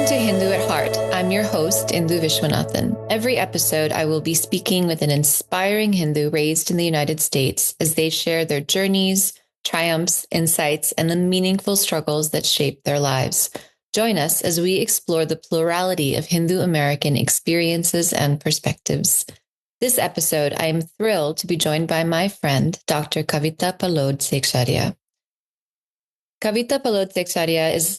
to Hindu at Heart. I'm your host, Indu Viswanathan. Every episode, I will be speaking with an inspiring Hindu raised in the United States as they share their journeys, triumphs, insights, and the meaningful struggles that shape their lives. Join us as we explore the plurality of Hindu American experiences and perspectives. This episode, I am thrilled to be joined by my friend, Dr. Kavita Pallod Sekhsaria. Kavita Pallod Sekhsaria is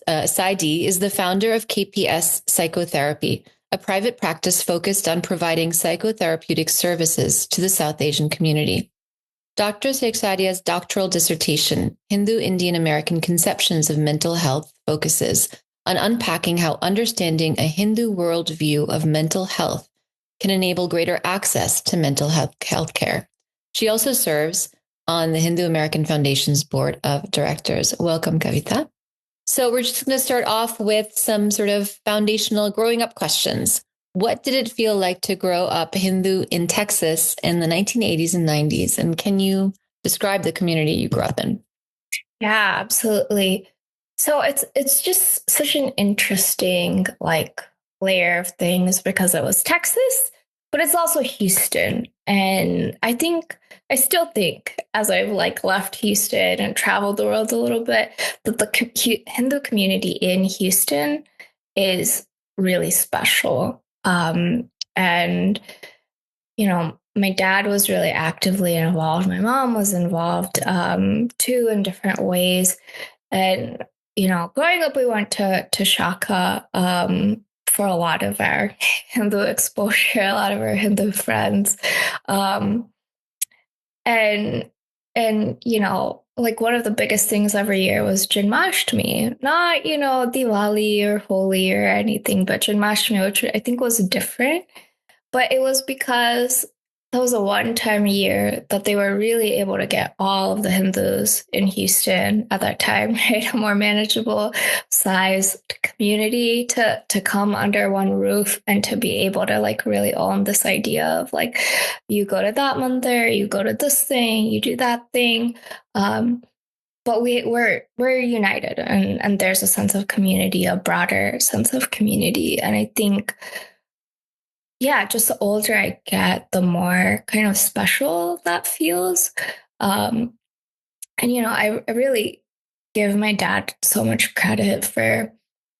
the founder of KPS Psychotherapy, a private practice focused on providing psychotherapeutic services to the South Asian community. Dr. Sekhsaria's doctoral dissertation, Hindu-Indian American Conceptions of Mental Health, focuses on unpacking how understanding a Hindu worldview of mental health can enable greater access to mental health care. She also serves on the Hindu American Foundation's Board of Directors. Welcome, Kavita. So we're just going to start off with some sort of foundational growing up questions. What did it feel like to grow up Hindu in Texas in the 1980s and 90s? And can you describe the community you grew up in? Yeah, absolutely. So it's just such an interesting layer of things because it was Texas, but it's also Houston. And I still think as I've left Houston and traveled the world a little bit, that the Hindu community in Houston is really special. And, my dad was really actively involved. My mom was involved too in different ways. And, growing up, we went to Shaka for a lot of our Hindu exposure, a lot of our Hindu friends. And one of the biggest things every year was Janmashtami, not, Diwali or Holi or anything, but Janmashtami, which I think was different. But it was because that was a one-time year that they were really able to get all of the Hindus in Houston at that time, right? A more manageable sized community to come under one roof and to be able to really own this idea of you go to that mandir, you go to this thing, you do that thing. But we're united and there's a sense of community, a broader sense of community. And I think just the older I get, the more kind of special that feels. I really give my dad so much credit for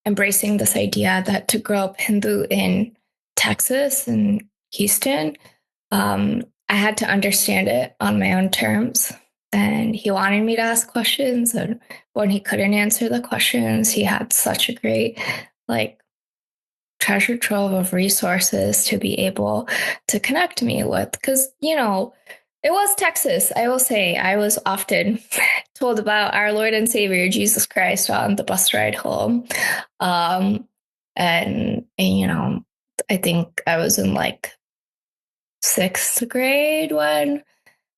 embracing this idea that to grow up Hindu in Texas and Houston, I had to understand it on my own terms. And he wanted me to ask questions. And when he couldn't answer the questions, he had such a great, treasure trove of resources to be able to connect me with. Because, it was Texas. I will say I was often told about our Lord and Savior, Jesus Christ, on the bus ride home. And I think I was in sixth grade when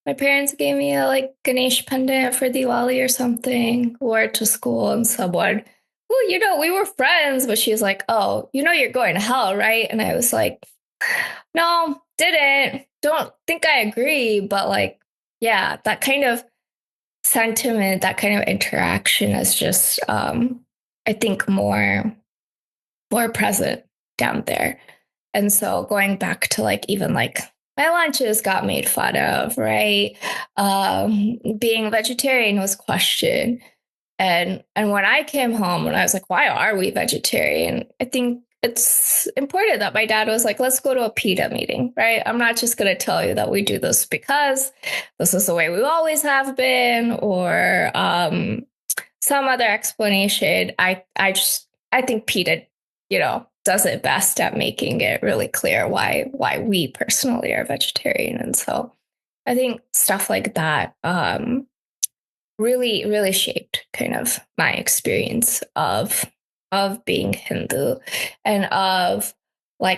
my parents gave me a Ganesh pendant for Diwali or something, wore it to school, and someone, well, we were friends, but she's like, oh, you're going to hell, right? And I was like, no, didn't. Don't think I agree. But that kind of sentiment, that kind of interaction is just, I think more present down there. And so going back to even my lunches got made fun of, right? Being vegetarian was questioned. And when I came home and I was like, why are we vegetarian? I think it's important that my dad was like, let's go to a PETA meeting, right? I'm not just going to tell you that we do this because this is the way we always have been, or some other explanation. I think PETA, does it best at making it really clear why we personally are vegetarian. And so I think stuff like that really, really shaped kind of my experience of being Hindu, and of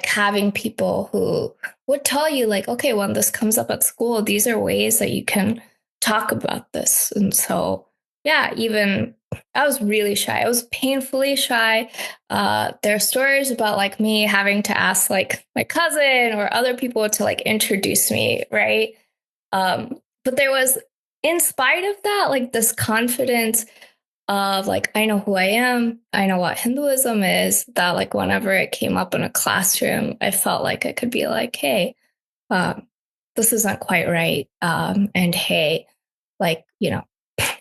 having people who would tell you okay, when this comes up at school, these are ways that you can talk about this. And so, even I was really shy. I was painfully shy. There are stories about me having to ask my cousin or other people to introduce me, right? But there was, in spite of that, this confidence of like, I know who I am, I know what Hinduism is, that like whenever it came up in a classroom, I felt like I could be like, hey, this isn't quite right. And hey, like,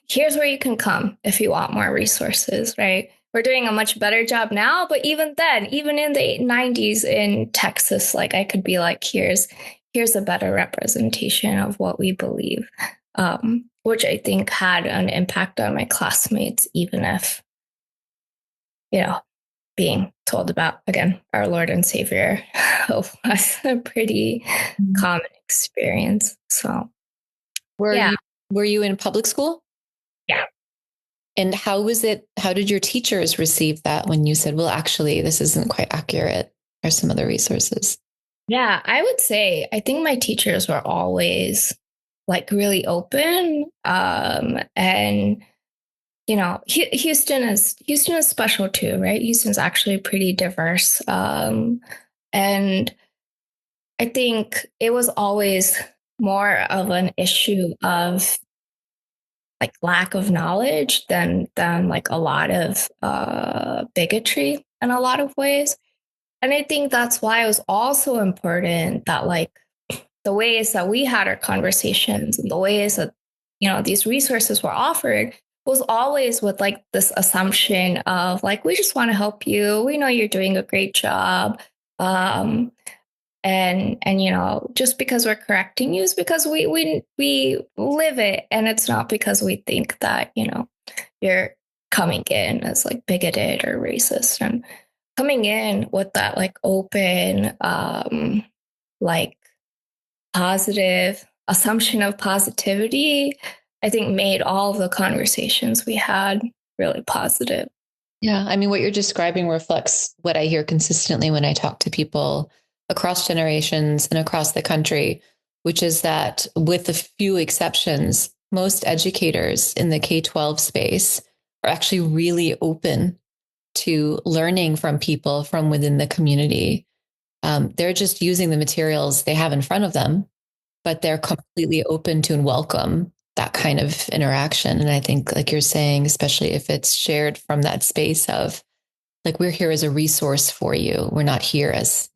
here's where you can come if you want more resources, right? We're doing a much better job now, but even then, even in the 90s in Texas, like I could be like, here's a better representation of what we believe, which I think had an impact on my classmates, even if, being told about, again, our Lord and Savior was a pretty common experience. So, Were yeah. you in public school? Yeah. And how was it? How did your teachers receive that when you said, well, actually, this isn't quite accurate? There's some other resources. Yeah, I would say I think my teachers were always like really open. And Houston is special too, right? Houston's actually pretty diverse. And I think it was always more of an issue of like lack of knowledge than like a lot of bigotry in a lot of ways. And I think that's why it was also important that like the ways that we had our conversations and the ways that these resources were offered was always with like this assumption of like, we just want to help you, we know you're doing a great job, and just because we're correcting you is because we live it, and it's not because we think that you're coming in as like bigoted or racist. And coming in with that like open like positive assumption of positivity, I think made all of the conversations we had really positive. Yeah. I mean, what you're describing reflects what I hear consistently when I talk to people across generations and across the country, which is that with a few exceptions, most educators in the K-12 space are actually really open to learning from people from within the community. They're just using the materials they have in front of them, but they're completely open to and welcome that kind of interaction. And I think, like you're saying, especially if it's shared from that space of like, we're here as a resource for you. We're not here as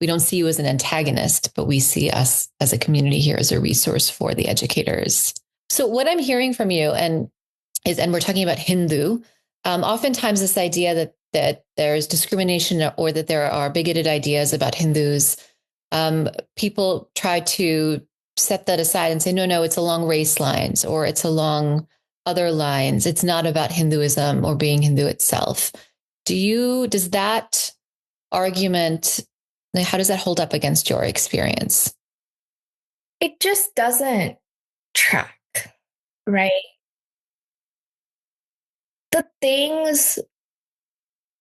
we don't see you as an antagonist, but we see us as a community here as a resource for the educators. So what I'm hearing from you and we're talking about Hindu, oftentimes this idea that there's discrimination or that there are bigoted ideas about Hindus, people try to set that aside and say, no, it's along race lines or it's along other lines. It's not about Hinduism or being Hindu itself. Does that argument, how does that hold up against your experience? It just doesn't track, right? The things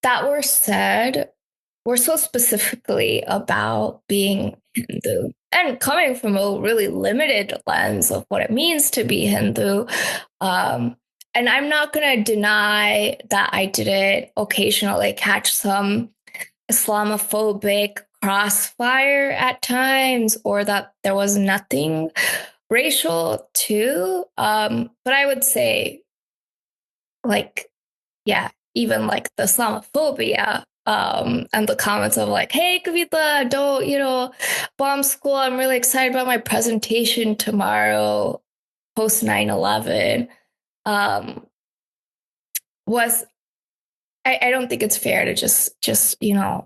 that were said were so specifically about being Hindu and coming from a really limited lens of what it means to be Hindu. And I'm not going to deny that I didn't occasionally catch some Islamophobic crossfire at times, or that there was nothing racial too. But I would say, like, yeah, even like the Islamophobia, and the comments of like, hey, Kavita, don't, bomb school. I'm really excited about my presentation tomorrow, post 9/11, was, I don't think it's fair to just,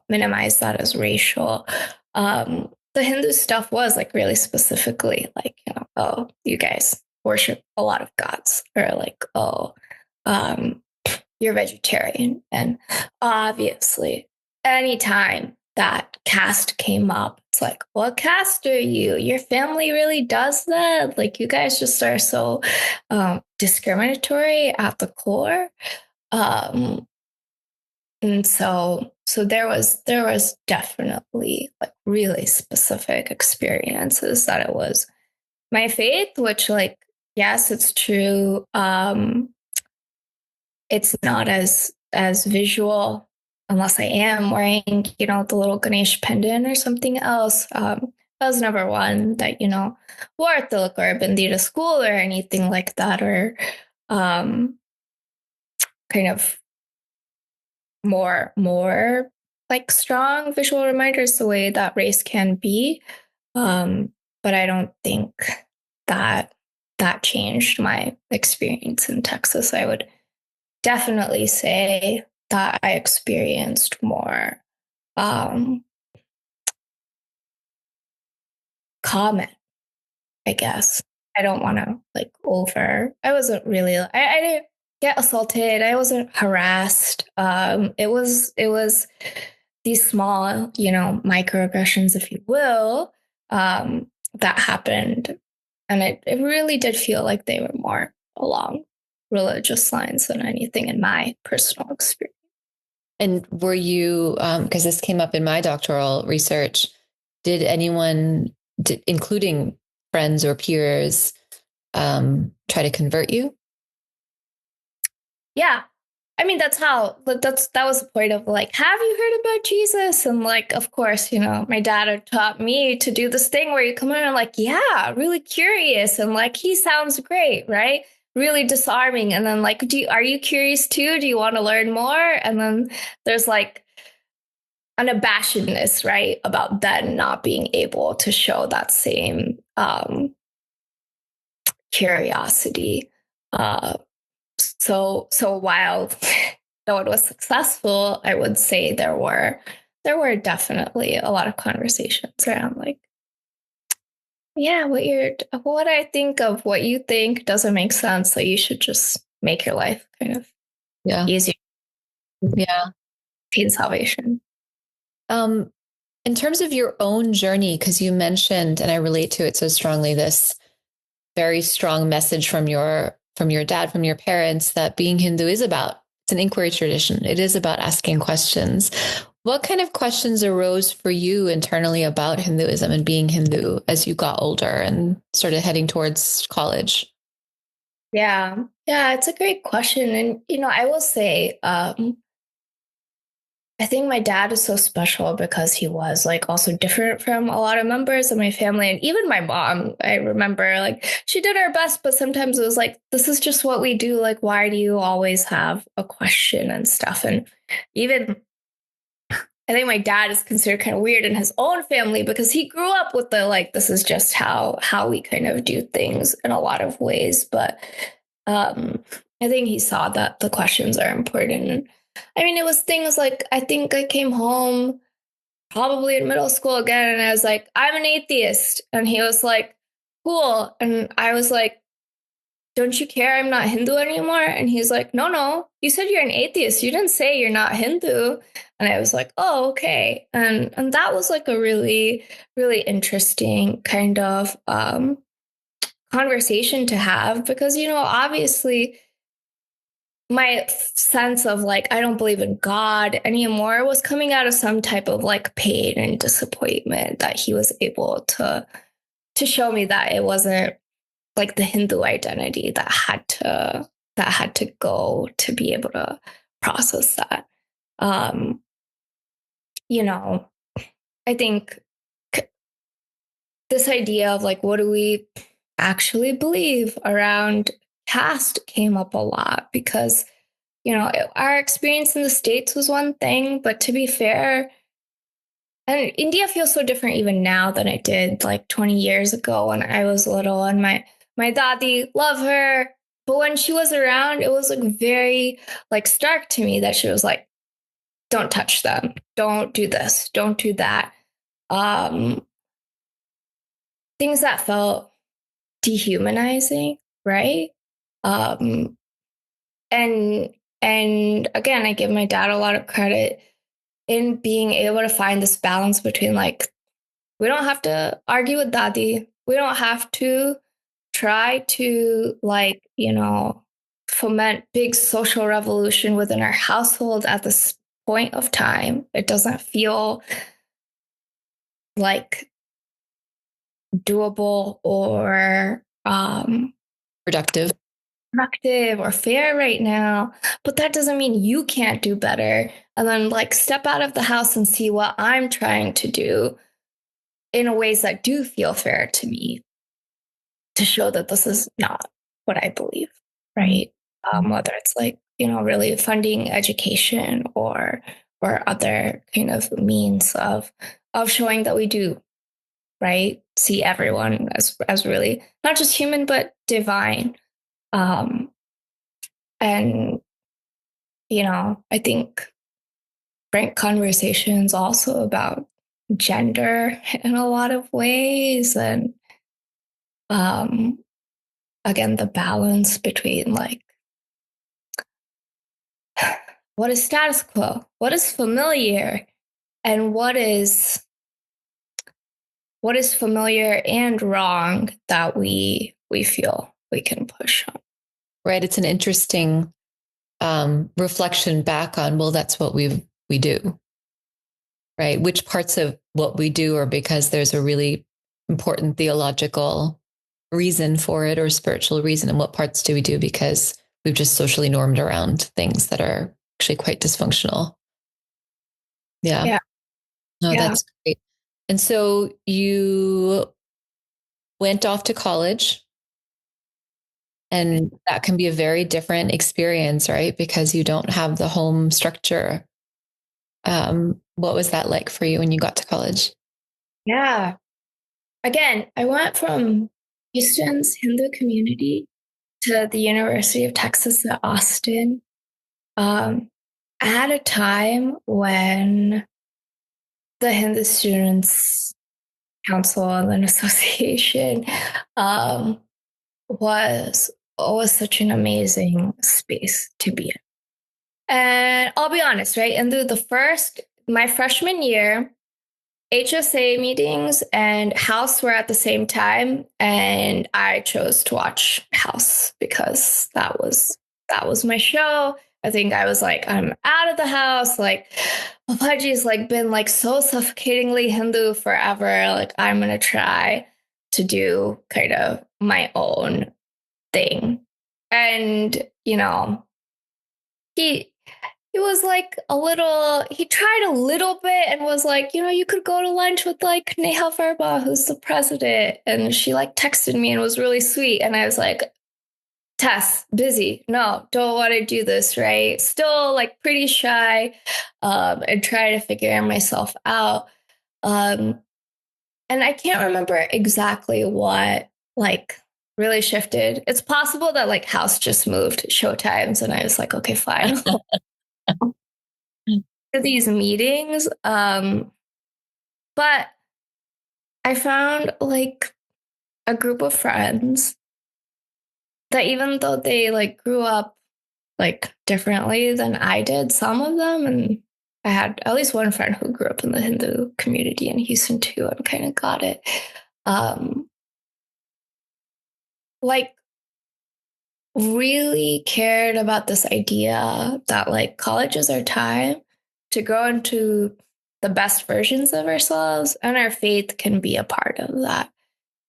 minimize that as racial. The Hindu stuff was like really specifically like, oh, you guys worship a lot of gods, or like, oh, you're vegetarian. And obviously, anytime that caste came up, it's like, what caste are you? Your family really does that? Like, you guys just are so discriminatory at the core. And so there was definitely like really specific experiences that it was my faith, which, like, yes, it's true. It's not as visual unless I am wearing, the little Ganesh pendant or something else. I was never one that, wore tilak or bindi to school or anything like that, or kind of more like strong visual reminders the way that race can be. But I don't think that changed my experience in Texas. I would definitely say that I experienced more comment, I guess. I don't want to I wasn't really, I didn't get assaulted. I wasn't harassed. It was these small, microaggressions, if you will, that happened. And it really did feel like they were more along religious lines than anything in my personal experience. And were you, because this came up in my doctoral research, did anyone, including friends or peers, try to convert you? Yeah. I mean, that was the point of like, have you heard about Jesus? And like, of course, my dad had taught me to do this thing where you come in and like, yeah, really curious. And like, he sounds great, right? Really disarming. And then like, are you curious too? Do you want to learn more? And then there's like an abashedness, right? About then not being able to show that same curiosity. So while no one was successful, I would say there were definitely a lot of conversations around like, yeah, what I think of what you think doesn't make sense. So you should just make your life kind of easier. Yeah. Pain salvation. In terms of your own journey, because you mentioned, and I relate to it so strongly, this very strong message from your dad, from your parents, that being Hindu is about, it's an inquiry tradition. It is about asking questions. What kind of questions arose for you internally about Hinduism and being Hindu as you got older and started heading towards college? Yeah, it's a great question. And, I will say, I think my dad is so special because he was like also different from a lot of members of my family. And even my mom, I remember like she did her best, but sometimes it was like, this is just what we do. Like, why do you always have a question and stuff? And even I think my dad is considered kind of weird in his own family because he grew up with the like, this is just how we kind of do things in a lot of ways. But I think he saw that the questions are important. And I mean, it was things like, I think I came home probably in middle school again, and I was like, I'm an atheist. And he was like, cool. And I was like, don't you care I'm not Hindu anymore? And he's like, no, you said you're an atheist. You didn't say you're not Hindu. And I was like, oh, okay. And that was like a really, really interesting kind of conversation to have because, obviously my sense of like, I don't believe in God anymore was coming out of some type of like pain and disappointment that he was able to show me that it wasn't like the Hindu identity that had to go to be able to process that. I think this idea of like, what do we actually believe around caste came up a lot because, our experience in the States was one thing, but to be fair, and India feels so different even now than it did like 20 years ago when I was little. And my dadi, love her. But when she was around, it was like very like stark to me that she was like, don't touch them. Don't do this. Don't do that. Things that felt dehumanizing, right? And again, I give my dad a lot of credit in being able to find this balance between like, we don't have to argue with Dadi. We don't have to try to like, foment big social revolution within our household at this point of time. It doesn't feel like doable or Productive or fair right now, but that doesn't mean you can't do better. And then like step out of the house and see what I'm trying to do in ways that do feel fair to me to show that this is not what I believe, right? whether it's like, really funding education or other kind of means of showing that we do, right, see everyone as really not just human but divine. Um, and I think frank conversations also about gender in a lot of ways, and um, again the balance between like what is status quo, what is familiar, and what is familiar and wrong that we feel we can push on. Right. It's an interesting reflection back on, well, that's what we do, right? Which parts of what we do are because there's a really important theological reason for it or spiritual reason, and what parts do we do because we've just socially normed around things that are actually quite dysfunctional. Yeah. Yeah. No, Yeah. that's great. And so you went off to college, and that can be a very different experience, right? Because you don't have the home structure. What was that like for you when you got to college? Yeah. Again, I went from Houston's Hindu community to the University of Texas at Austin um, at a time when the Hindu Students Council and then Association um, was such an amazing space to be in. And I'll be honest, right? And my freshman year, HSA meetings and House were at the same time, and I chose to watch House because that was my show. I think I was like, I'm out of the house. Like, Papaji's like been like so suffocatingly Hindu forever. Like, I'm gonna try to do kind of my own thing. And he he was like he tried a little bit and was like, you could go to lunch with like Neha Verma, who's the president. And she like texted me and was really sweet. And I was like, Tess, busy. No, don't want to do this, right? Still like pretty shy and trying to figure myself out. Um, and I can't remember exactly what like really shifted. It's possible that like House just moved show times and I was like, okay, fine. These meetings. But I found like a group of friends that even though they like grew up like differently than I did, some of them, and I had at least one friend who grew up in the Hindu community in Houston too and kind of got it. Um, like really cared about this idea that like college is our time to grow into the best versions of ourselves, and our faith can be a part of that.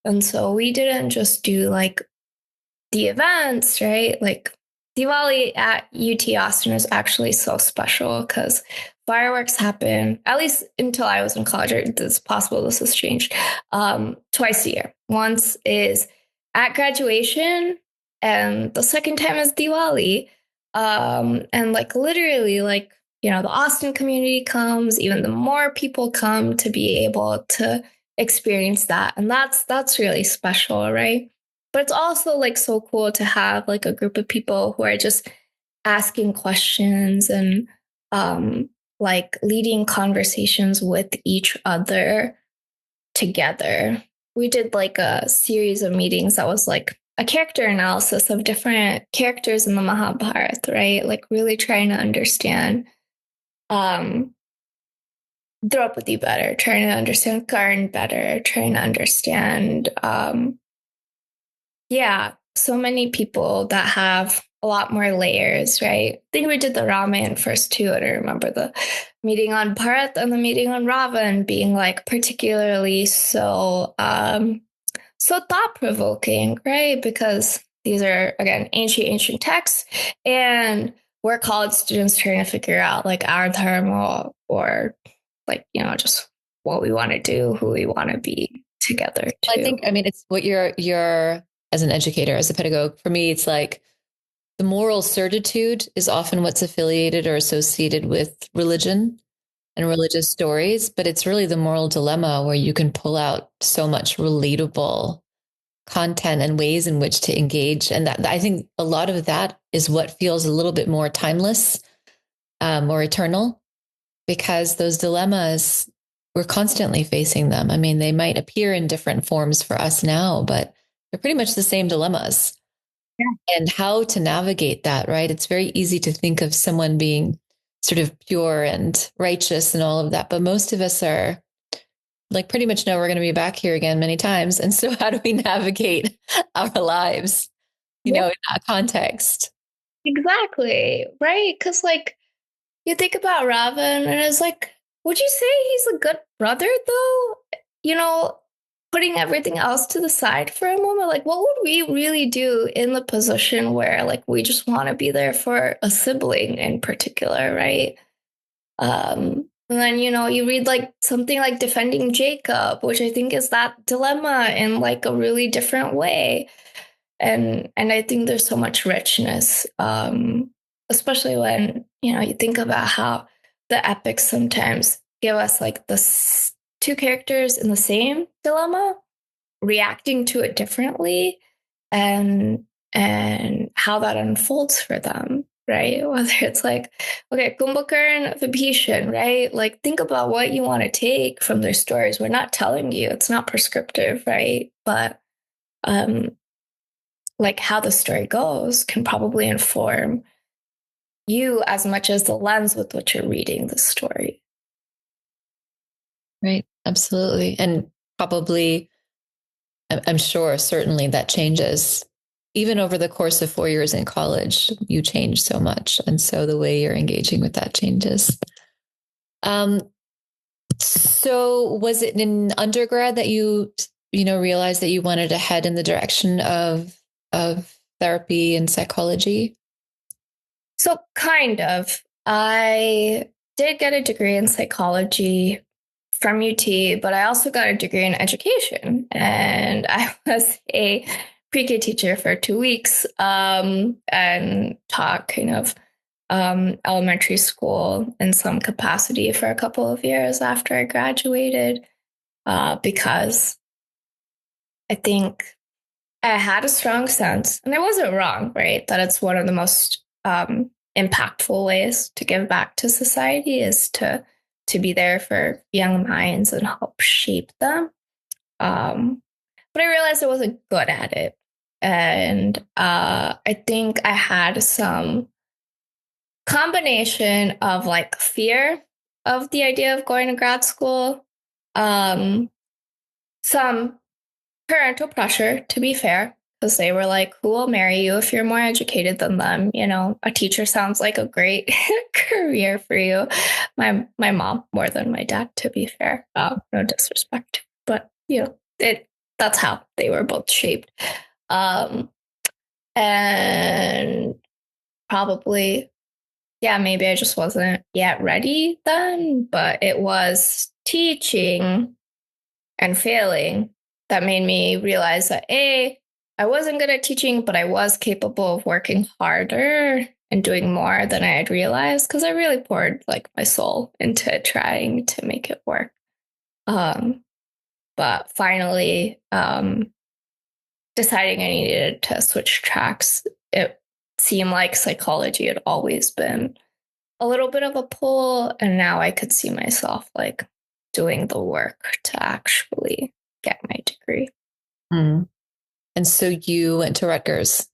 And so we didn't just do like the events, right? Like Diwali at UT Austin is actually so special because fireworks happen, at least until I was in college. It's possible this has changed, twice a year. Once is at graduation, and the second time is Diwali. And like literally, like, the Austin community comes, even the more people come to be able to experience that. And that's really special, right? But it's also like so cool to have like a group of people who are just asking questions and like leading conversations with each other together. We did like a series of meetings that was like a character analysis of different characters in the Mahabharata, right? Like really trying to understand Draupadi better, trying to understand Karn better, trying to understand so many people that have a lot more layers, right? I think we did the Ramayana first too. And I remember the meeting on Bharat and the meeting on Ravan being like particularly so thought-provoking, right? Because these are again ancient texts, and we're college students trying to figure out like our dharma or like just what we want to do, who we want to be together too. I think, it's what you're as an educator, as a pedagogue. For me, it's like the moral certitude is often what's affiliated or associated with religion and religious stories, but it's really the moral dilemma where you can pull out so much relatable content and ways in which to engage. And that, I think a lot of that is what feels a little bit more timeless, or eternal, because those dilemmas, we're constantly facing them. I mean, they might appear in different forms for us now, but they're pretty much the same dilemmas. Yeah. And how to navigate that, right? It's very easy to think of someone being sort of pure and righteous and all of that, but most of us are like pretty much know we're going to be back here again many times. And so how do we navigate our lives, in that context? Exactly. Right. Because like you think about Ravan and it's like, would you say he's a good brother though? Putting everything else to the side for a moment, like what would we really do in the position where like we just want to be there for a sibling in particular, right? And then, you read like something like Defending Jacob, which I think is that dilemma in like a really different way. And I think there's so much richness, especially when, you think about how the epics sometimes give us like the two characters in the same dilemma reacting to it differently and how that unfolds for them, right? Whether it's like, okay, Kumbhakarn, Vibhishan, right? Like think about what you want to take from their stories. We're not telling you, it's not prescriptive, right? But like how the story goes can probably inform you as much as the lens with which you're reading the story. Right. Absolutely. And probably, I'm sure, certainly that changes. Even over the course of 4 years in college, you change so much. And so the way you're engaging with that changes. So was it in undergrad that you realized that you wanted to head in the direction of therapy and psychology? So kind of. I did get a degree in psychology from UT, but I also got a degree in education. And I was a pre-K teacher for 2 weeks, and taught kind of elementary school in some capacity for a couple of years after I graduated, because I think I had a strong sense, and I wasn't wrong, right, that it's one of the most impactful ways to give back to society is to be there for young minds and help shape them. But I realized I wasn't good at it. And I think I had some combination of like fear of the idea of going to grad school, some parental pressure, to be fair, because they were like, who will marry you if you're more educated than them? A teacher sounds like a great career for you. My mom more than my dad, to be fair. No disrespect, but that's how they were both shaped. And probably, yeah, maybe I just wasn't yet ready then, but it was teaching and failing that made me realize that I wasn't good at teaching, but I was capable of working harder and doing more than I had realized, because I really poured like my soul into trying to make it work. But finally, deciding I needed to switch tracks, it seemed like psychology had always been a little bit of a pull, and now I could see myself like doing the work to actually get my degree. Mm. And so you went to Rutgers.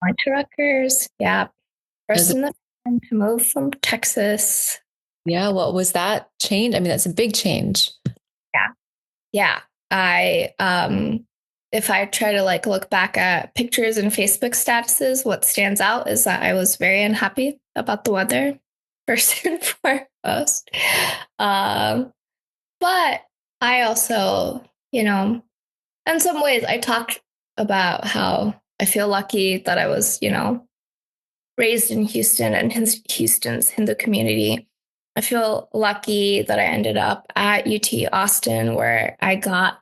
Went to Rutgers, yeah. First in the time to move from Texas. Yeah, what was that change? I mean, that's a big change. Yeah. I if I try to like look back at pictures and Facebook statuses, what stands out is that I was very unhappy about the weather, first and foremost. But I also, in some ways, I talked about how I feel lucky that I was, raised in Houston and Houston's Hindu community. I feel lucky that I ended up at UT Austin, where I got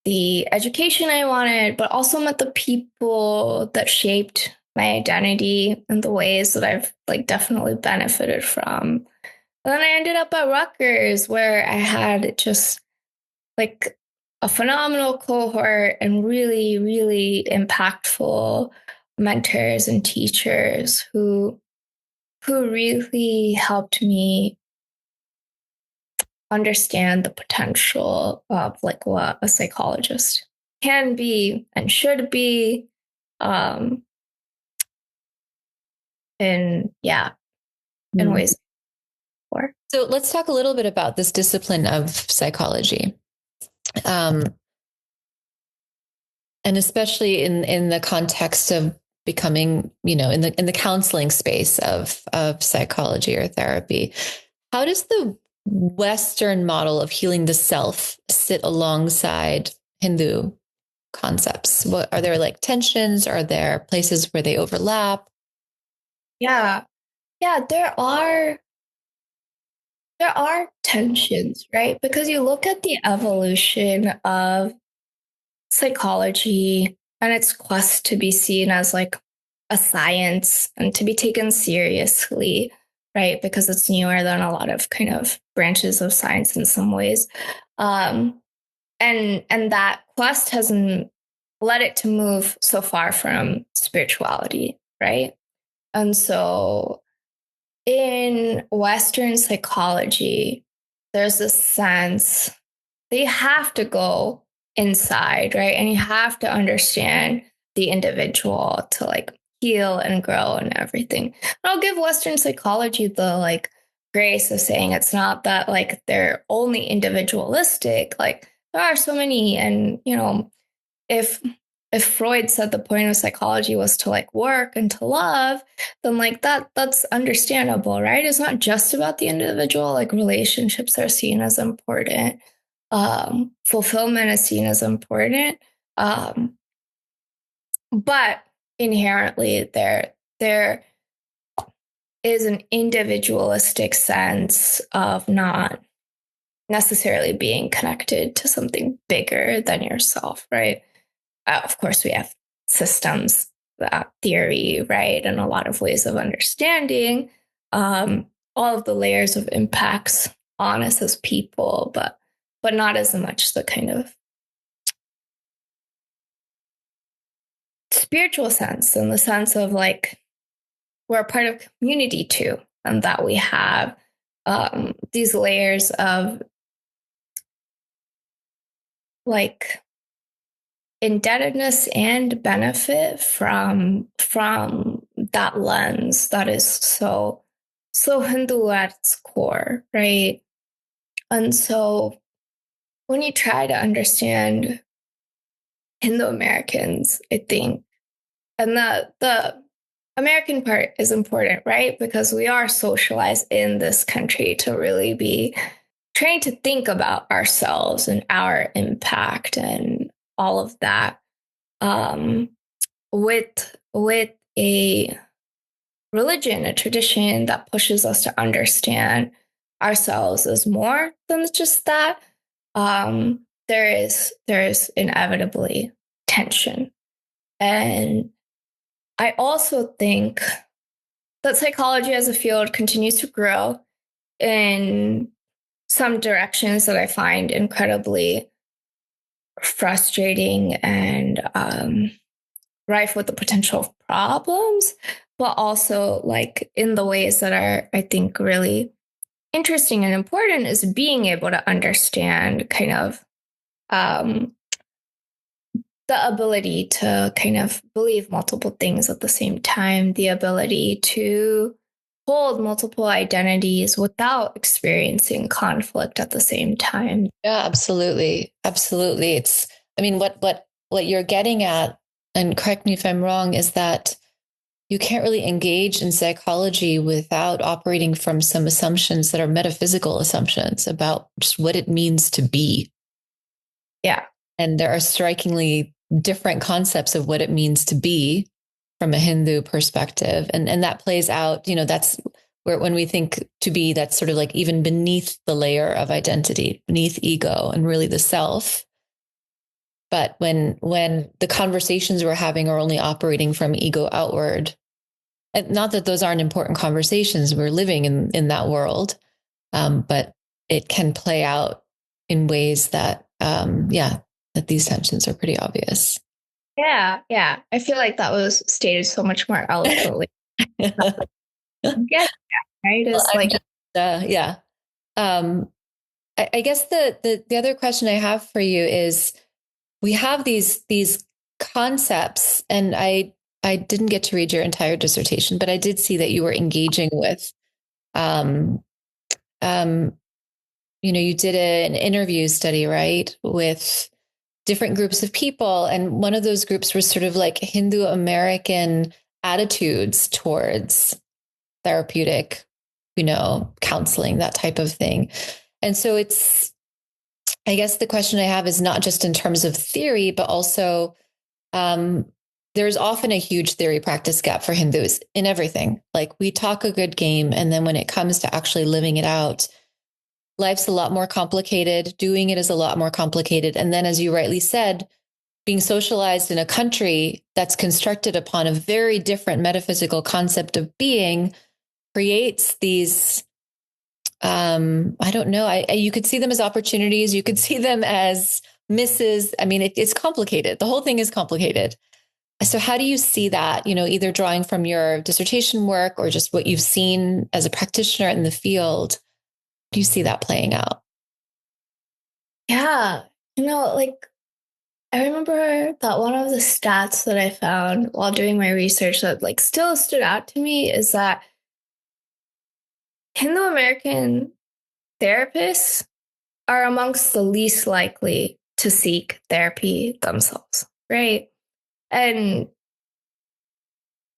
the education I wanted, but also met the people that shaped my identity in the ways that I've like definitely benefited from. And then I ended up at Rutgers, where I had just like a phenomenal cohort and really, really impactful mentors and teachers who really helped me understand the potential of like what a psychologist can be and should be. In ways for. So let's talk a little bit about this discipline of psychology. And especially in the context of becoming, in the counseling space of psychology or therapy. How does the Western model of healing the self sit alongside Hindu concepts? What are there like tensions? Are there places where they overlap? Yeah, there are tensions, right? Because you look at the evolution of psychology and its quest to be seen as like a science and to be taken seriously, right? Because it's newer than a lot of kind of branches of science in some ways. And that quest hasn't led it to move so far from spirituality, right? And so in Western psychology, there's this sense that you have to go inside, right? And you have to understand the individual to like heal and grow and everything. And I'll give Western psychology the like grace of saying it's not that like they're only individualistic. Like there are so many, and if Freud said the point of psychology was to like work and to love, then like that's understandable, right? It's not just about the individual. Like relationships are seen as important. Fulfillment is seen as important. But inherently there is an individualistic sense of not necessarily being connected to something bigger than yourself, right? Of course, we have systems, theory, right, and a lot of ways of understanding all of the layers of impacts on us as people, but not as much the kind of spiritual sense, in the sense of like we're a part of community too, and that we have these layers of like indebtedness and benefit from that lens that is so Hindu at its core, right? And so when you try to understand Hindu Americans, I think, and the American part is important, right? Because we are socialized in this country to really be trained to think about ourselves and our impact and all of that, with a religion, a tradition that pushes us to understand ourselves as more than just that. There is inevitably tension, and I also think that psychology as a field continues to grow in some directions that I find incredibly frustrating and rife with the potential of problems, but also like in the ways that are, I think, really interesting and important is being able to understand kind of the ability to kind of believe multiple things at the same time, the ability to hold multiple identities without experiencing conflict at the same time. Yeah, absolutely. Absolutely. What you're getting at, and correct me if I'm wrong, is that you can't really engage in psychology without operating from some assumptions that are metaphysical assumptions about just what it means to be. Yeah. And there are strikingly different concepts of what it means to be from a Hindu perspective. And that plays out, that's where when we think to be, that's sort of like even beneath the layer of identity, beneath ego and really the self. But when the conversations we're having are only operating from ego outward, and not that those aren't important conversations, we're living in that world, but it can play out in ways that, that these tensions are pretty obvious. Yeah. I feel like that was stated so much more eloquently. Yes, right? It's like, yeah. I guess the other question I have for you is, we have these concepts, and I didn't get to read your entire dissertation, but I did see that you were engaging with, um, um, you did an interview study, right, with different groups of people, and one of those groups was sort of like Hindu American attitudes towards therapeutic, counseling, that type of thing. And so I guess the question I have is not just in terms of theory, but also, there's often a huge theory practice gap for Hindus in everything. Like, we talk a good game, and then when it comes to actually living it out, life's a lot more complicated. Doing it is a lot more complicated. And then, as you rightly said, being socialized in a country that's constructed upon a very different metaphysical concept of being creates these, I don't know, you could see them as opportunities. You could see them as misses. I mean, it's complicated. The whole thing is complicated. So how do you see that, either drawing from your dissertation work or just what you've seen as a practitioner in the field? Do you see that playing out? yeah, like, I remember that one of the stats that I found while doing my research that like still stood out to me is that Hindu American therapists are amongst the least likely to seek therapy themselves, right? And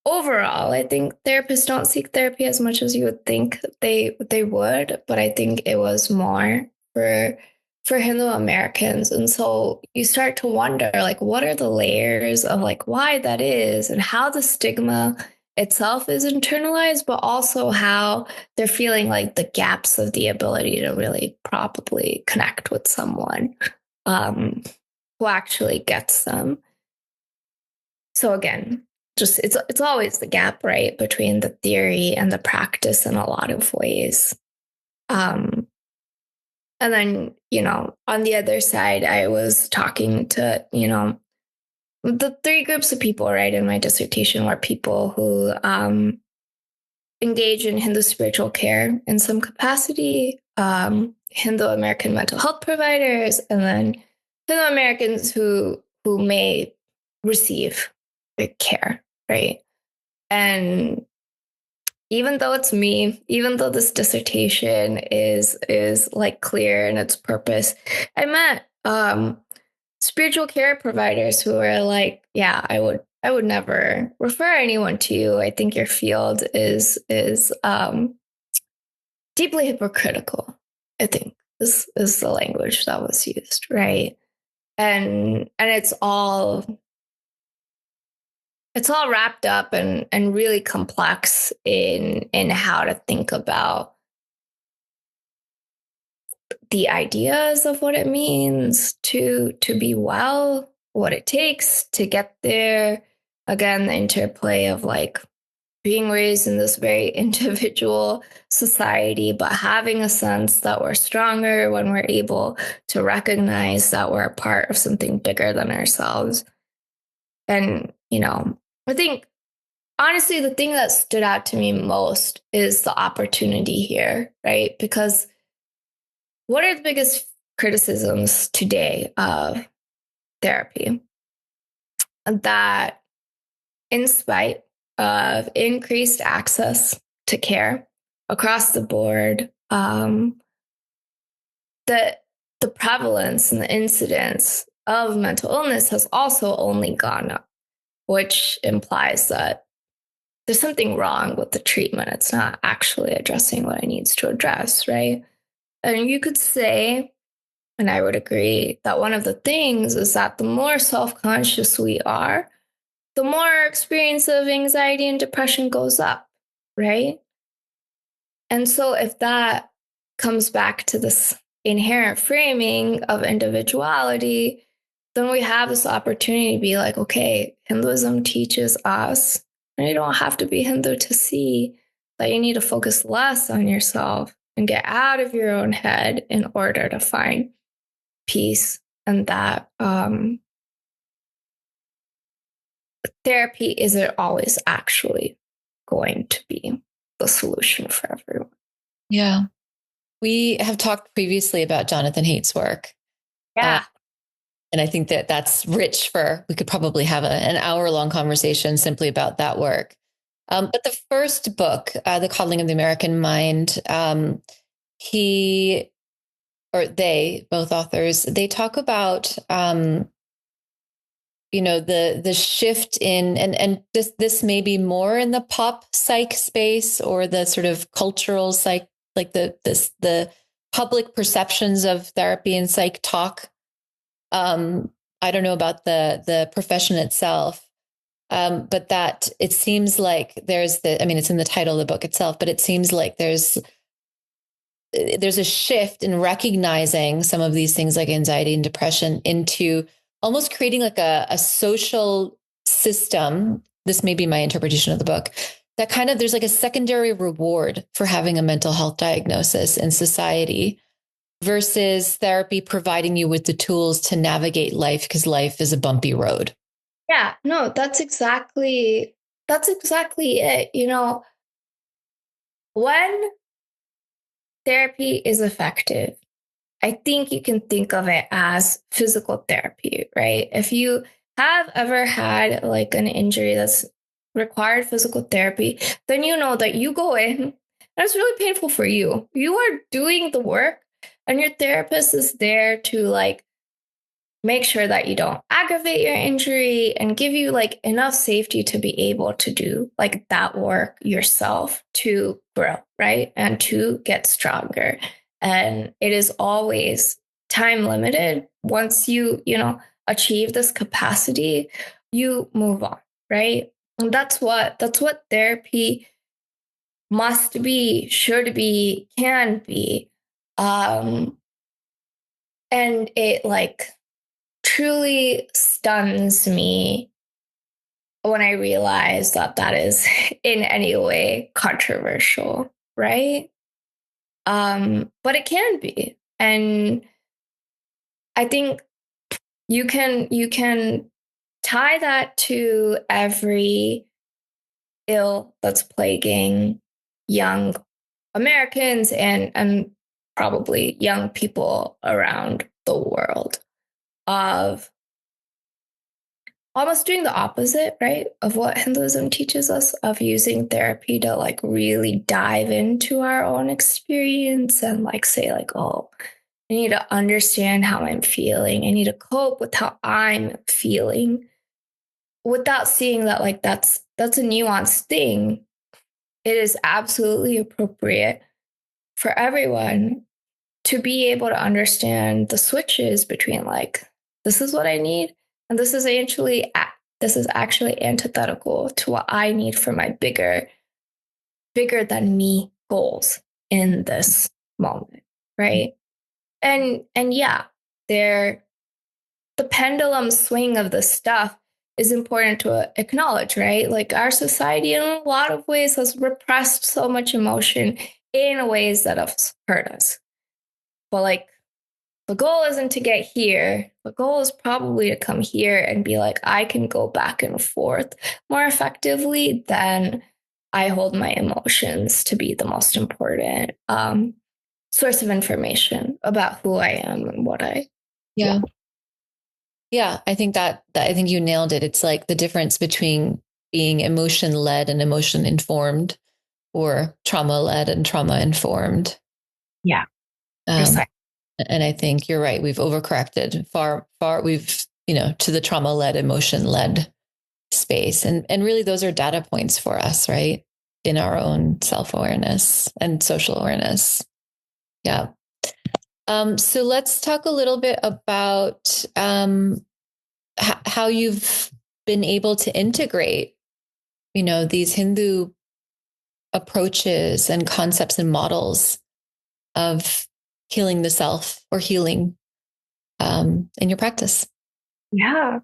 overall, I think therapists don't seek therapy as much as you would think they would, but I think it was more for Hindu Americans. And so you start to wonder, like, what are the layers of like why that is and how the stigma itself is internalized, but also how they're feeling like the gaps of the ability to really properly connect with someone who actually gets them. So again, just it's always the gap, right, between the theory and the practice in a lot of ways. And then, on the other side, I was talking to, the three groups of people, right, in my dissertation were people who engage in Hindu spiritual care in some capacity, Hindu American mental health providers, and then Hindu Americans who may receive care, right? And even though it's me, even though this dissertation is like clear in its purpose, I met spiritual care providers who are like, yeah, I would never refer anyone to you. I think your field is deeply hypocritical. I think this is the language that was used, right? And it's all wrapped up and really complex in how to think about the ideas of what it means to be well, what it takes to get there. Again, the interplay of like being raised in this very individual society, but having a sense that we're stronger when we're able to recognize that we're a part of something bigger than ourselves. And, I think honestly, the thing that stood out to me most is the opportunity here, right? Because what are the biggest criticisms today of therapy? That in spite of increased access to care across the board, that the prevalence and the incidence of mental illness has also only gone up, which implies that there's something wrong with the treatment. It's not actually addressing what it needs to address, right? And you could say, and I would agree, that one of the things is that the more self-conscious we are, the more our experience of anxiety and depression goes up, right? And so if that comes back to this inherent framing of individuality, then we have this opportunity to be like, okay, Hinduism teaches us, and you don't have to be Hindu to see that you need to focus less on yourself and get out of your own head in order to find peace. And that therapy isn't always actually going to be the solution for everyone. Yeah. We have talked previously about Jonathan Haidt's work. Yeah. And I think that that's rich we could probably have an hour-long conversation simply about that work. But the first book, The Coddling of the American Mind, they, both authors, they talk about, the shift in, and this may be more in the pop psych space or the sort of cultural psych, like the public perceptions of therapy and psych talk. I don't know about the profession itself, but that it seems like it's in the title of the book itself, but it seems like there's a shift in recognizing some of these things like anxiety and depression into almost creating like a social system. This may be my interpretation of the book, that kind of, there's like a secondary reward for having a mental health diagnosis in society versus therapy providing you with the tools to navigate life, because life is a bumpy road. Yeah, no, that's exactly it. When therapy is effective, I think you can think of it as physical therapy, right? If you have ever had like an injury that's required physical therapy, then you know that you go in and it's really painful for you. You are doing the work and your therapist is there to like make sure that you don't aggravate your injury and give you like enough safety to be able to do like that work yourself to grow, right? And to get stronger. And it is always time limited. Once you achieve this capacity, you move on, right? And that's what therapy must be, should be, can be. And it like truly stuns me when I realize that that is in any way controversial, right? But it can be. And I think you can tie that to every ill that's plaguing young Americans and probably young people around the world, of almost doing the opposite, right? Of what Hinduism teaches us, of using therapy to like really dive into our own experience and like say like, oh, I need to understand how I'm feeling. I need to cope with how I'm feeling, without seeing that like that's a nuanced thing. It is absolutely appropriate for everyone to be able to understand the switches between like, this is what I need, and this is actually antithetical to what I need for my bigger than me goals in this moment, right? And yeah, the pendulum swing of this stuff is important to acknowledge, right? Like our society in a lot of ways has repressed so much emotion in ways that have hurt us. But like, the goal isn't to get here. The goal is probably to come here and be like, I can go back and forth more effectively than I hold my emotions to be the most important source of information about who I am and what I want. Yeah, I think I think you nailed it. It's like the difference between being emotion led and emotion informed, or trauma led and trauma informed. Yeah. And I think you're right. We've overcorrected far. We've, to the trauma led, emotion led space. And really those are data points for us, right? In our own self-awareness and social awareness. Yeah. So let's talk a little bit about how you've been able to integrate, these Hindu approaches and concepts and models of healing the self or healing in your practice. Yeah.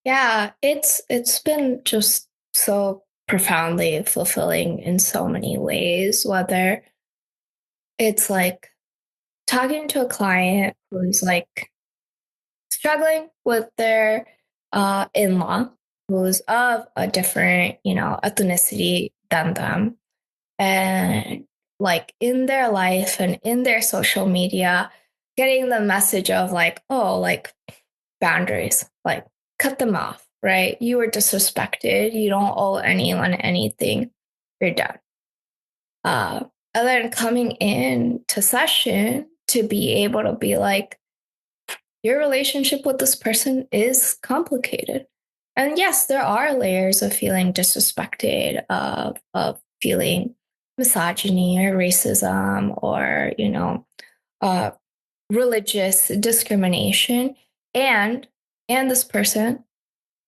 Yeah. It's been just so profoundly fulfilling in so many ways, whether it's like talking to a client who's like struggling with their in-law who's of a different, ethnicity than them. And like in their life and in their social media, getting the message of like, oh, like boundaries, like cut them off, right? You were disrespected. You don't owe anyone anything. You're done. And then coming in to session to be able to be like, your relationship with this person is complicated. And yes, there are layers of feeling disrespected, of feeling misogyny or racism or, uh, religious discrimination. And this person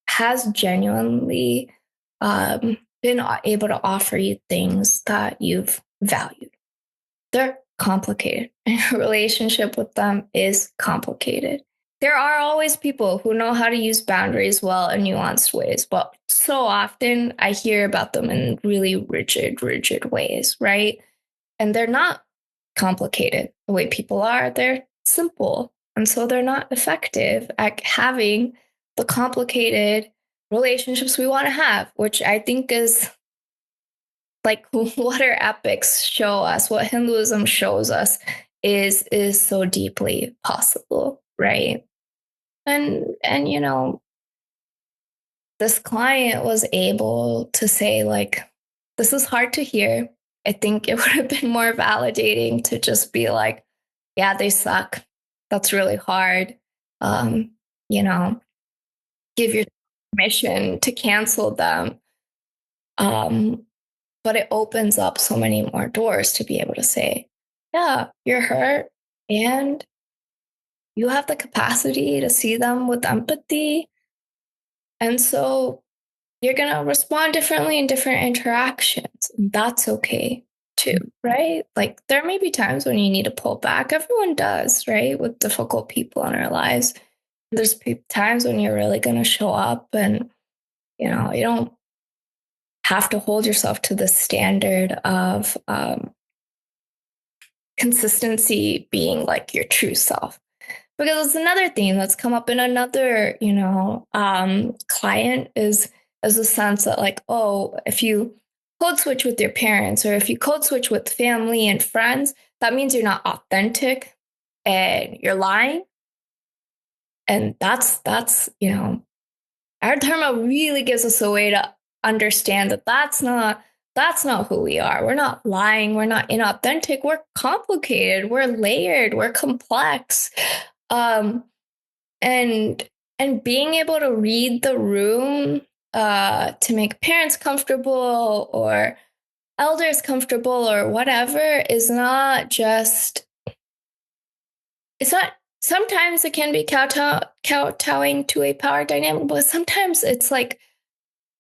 has genuinely been able to offer you things that you've valued. They're complicated, and a relationship with them is complicated. There are always people who know how to use boundaries well in nuanced ways, but so often I hear about them in really rigid ways, right? And they're not complicated the way people are, they're simple. And so they're not effective at having the complicated relationships we want to have, which I think is like what our epics show us, what Hinduism shows us is so deeply possible, right? And this client was able to say like, this is hard to hear. I think it would have been more validating to just be like, yeah, they suck. That's really hard. Um, you know, give your permission to cancel them. Um, but it opens up so many more doors to be able to say, yeah, you're hurt and you have the capacity to see them with empathy. And so you're going to respond differently in different interactions. And that's okay too, right? Like there may be times when you need to pull back. Everyone does, right? With difficult people in our lives. There's times when you're really going to show up and, you don't have to hold yourself to the standard of consistency being like your true self. Because it's another theme that's come up in another, client is the sense that like, oh, if you code switch with your parents or if you code switch with family and friends, that means you're not authentic and you're lying. And that's, our dharma really gives us a way to understand that that's not who we are. We're not lying. We're not inauthentic. We're complicated. We're layered. We're complex. Um, and being able to read the room to make parents comfortable or elders comfortable or whatever is not just. It's not. Sometimes it can be kowtowing to a power dynamic, but sometimes it's like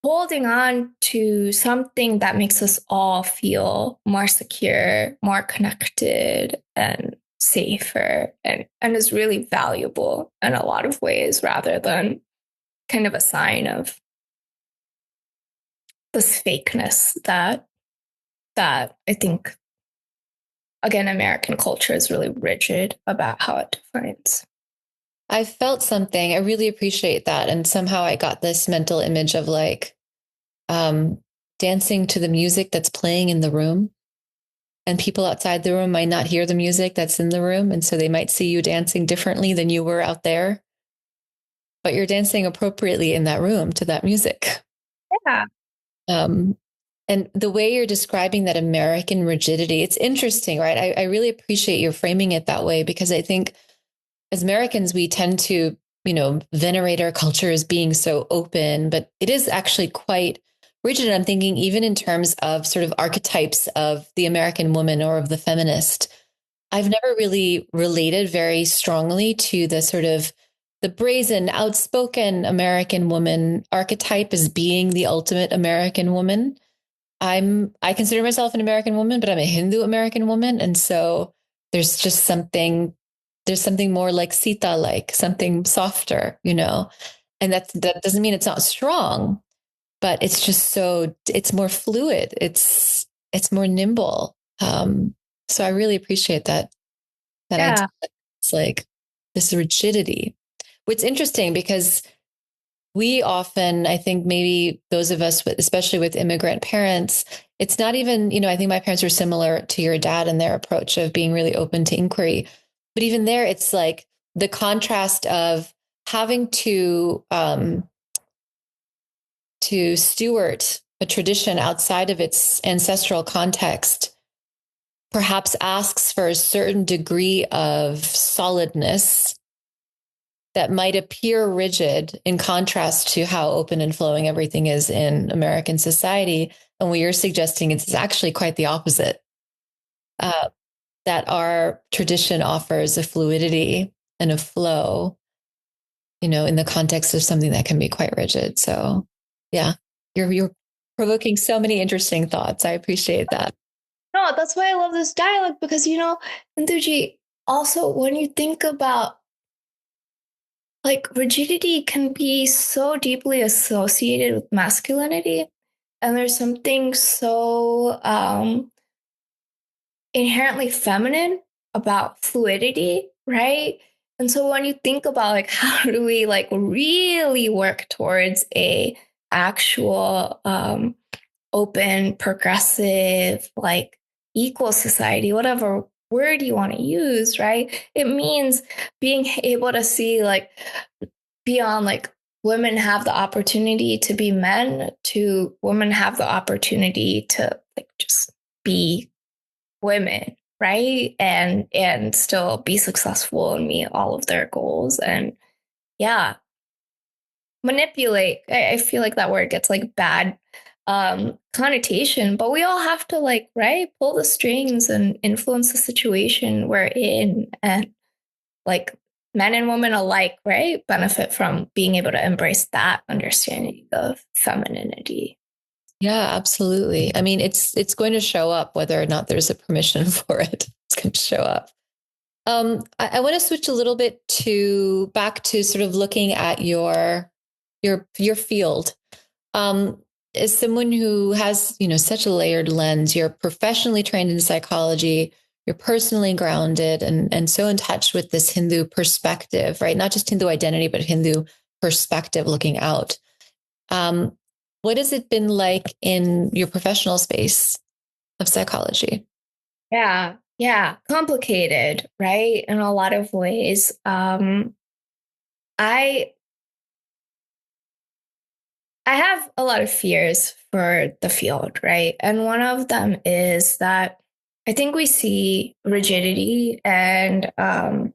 holding on to something that makes us all feel more secure, more connected, and safer, and is really valuable in a lot of ways rather than kind of a sign of this fakeness that I think, again, American culture is really rigid about how it defines. I felt something. I really appreciate that. And somehow I got this mental image of like dancing to the music that's playing in the room. And people outside the room might not hear the music that's in the room. And so they might see you dancing differently than you were out there. But you're dancing appropriately in that room to that music. Yeah. And the way you're describing that American rigidity, it's interesting, right? I really appreciate you framing it that way because I think as Americans, we tend to, venerate our culture as being so open, but it is actually quite rigid. I'm thinking even in terms of sort of archetypes of the American woman or of the feminist. I've never really related very strongly to the sort of the brazen, outspoken American woman archetype as being the ultimate American woman. I consider myself an American woman, but I'm a Hindu American woman. And so there's just something there's something more like Sita, like something softer, and that doesn't mean it's not strong, but it's just it's more fluid. It's more nimble. So I really appreciate that idea. Yeah. It's like this rigidity. What's interesting because we often, I think maybe those of us, especially with immigrant parents, it's not even, I think my parents were similar to your dad in their approach of being really open to inquiry. But even there, it's like the contrast of having to steward a tradition outside of its ancestral context, perhaps asks for a certain degree of solidness that might appear rigid in contrast to how open and flowing everything is in American society. And what you're suggesting is actually quite the opposite, that our tradition offers a fluidity and a flow, in the context of something that can be quite rigid. So yeah, you're provoking so many interesting thoughts. I appreciate that. No, that's why I love this dialogue because, Induji, also when you think about like rigidity can be so deeply associated with masculinity. And there's something so inherently feminine about fluidity, right? And so when you think about like how do we like really work towards a actual open, progressive, like equal society, whatever word you want to use, right? It means being able to see like beyond like women have the opportunity to be men to women have the opportunity to like just be women, right? And still be successful and meet all of their goals. And yeah, manipulate. I feel like that word gets like bad connotation, but we all have to like, right, pull the strings and influence the situation we're in. And like men and women alike, right, benefit from being able to embrace that understanding of femininity. Yeah, absolutely. I mean, it's going to show up whether or not there's a permission for it. It's going to show up. I want to switch a little bit back to sort of looking at your field. As someone who has, such a layered lens, you're professionally trained in psychology, you're personally grounded and so in touch with this Hindu perspective, right? Not just Hindu identity, but Hindu perspective looking out. What has it been like in your professional space of psychology? Yeah, complicated, right? In a lot of ways. I I have a lot of fears for the field, right? And one of them is that I think we see rigidity and an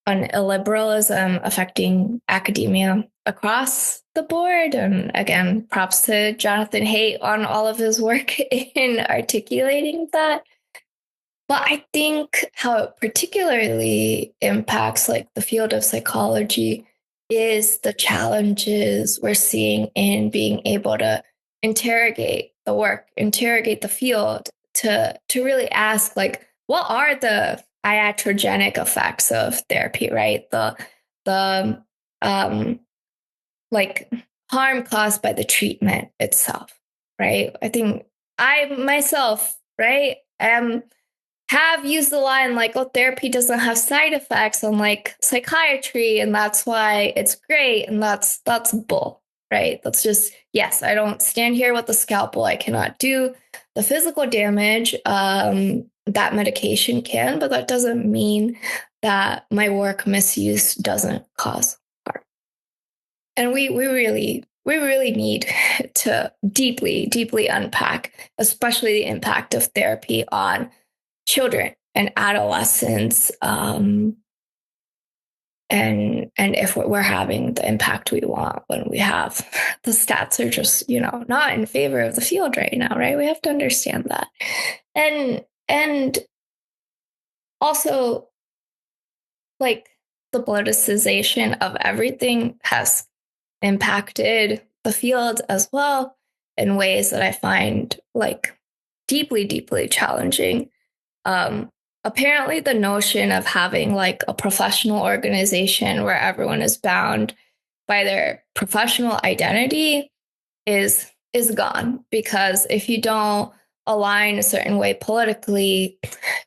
illiberalism affecting academia across the board. And again, props to Jonathan Haidt on all of his work in articulating that. But I think how it particularly impacts like the field of psychology is the challenges we're seeing in being able to interrogate the work, interrogate the field to really ask like what are the iatrogenic effects of therapy, right? The like harm caused by the treatment itself, right? I think I myself, right, am have used the line like, oh, therapy doesn't have side effects unlike psychiatry, and that's why it's great. And that's bull, right? That's just, yes, I don't stand here with the scalpel. I cannot do the physical damage that medication can, but that doesn't mean that my work misuse doesn't cause harm. And we really need to deeply unpack, especially the impact of therapy on children and adolescents, and if we're having the impact we want when we have the stats are just not in favor of the field right now, right? We have to understand that, and also like the politicization of everything has impacted the field as well in ways that I find like deeply challenging. apparently the notion of having like a professional organization where everyone is bound by their professional identity is gone, because if you don't align a certain way politically,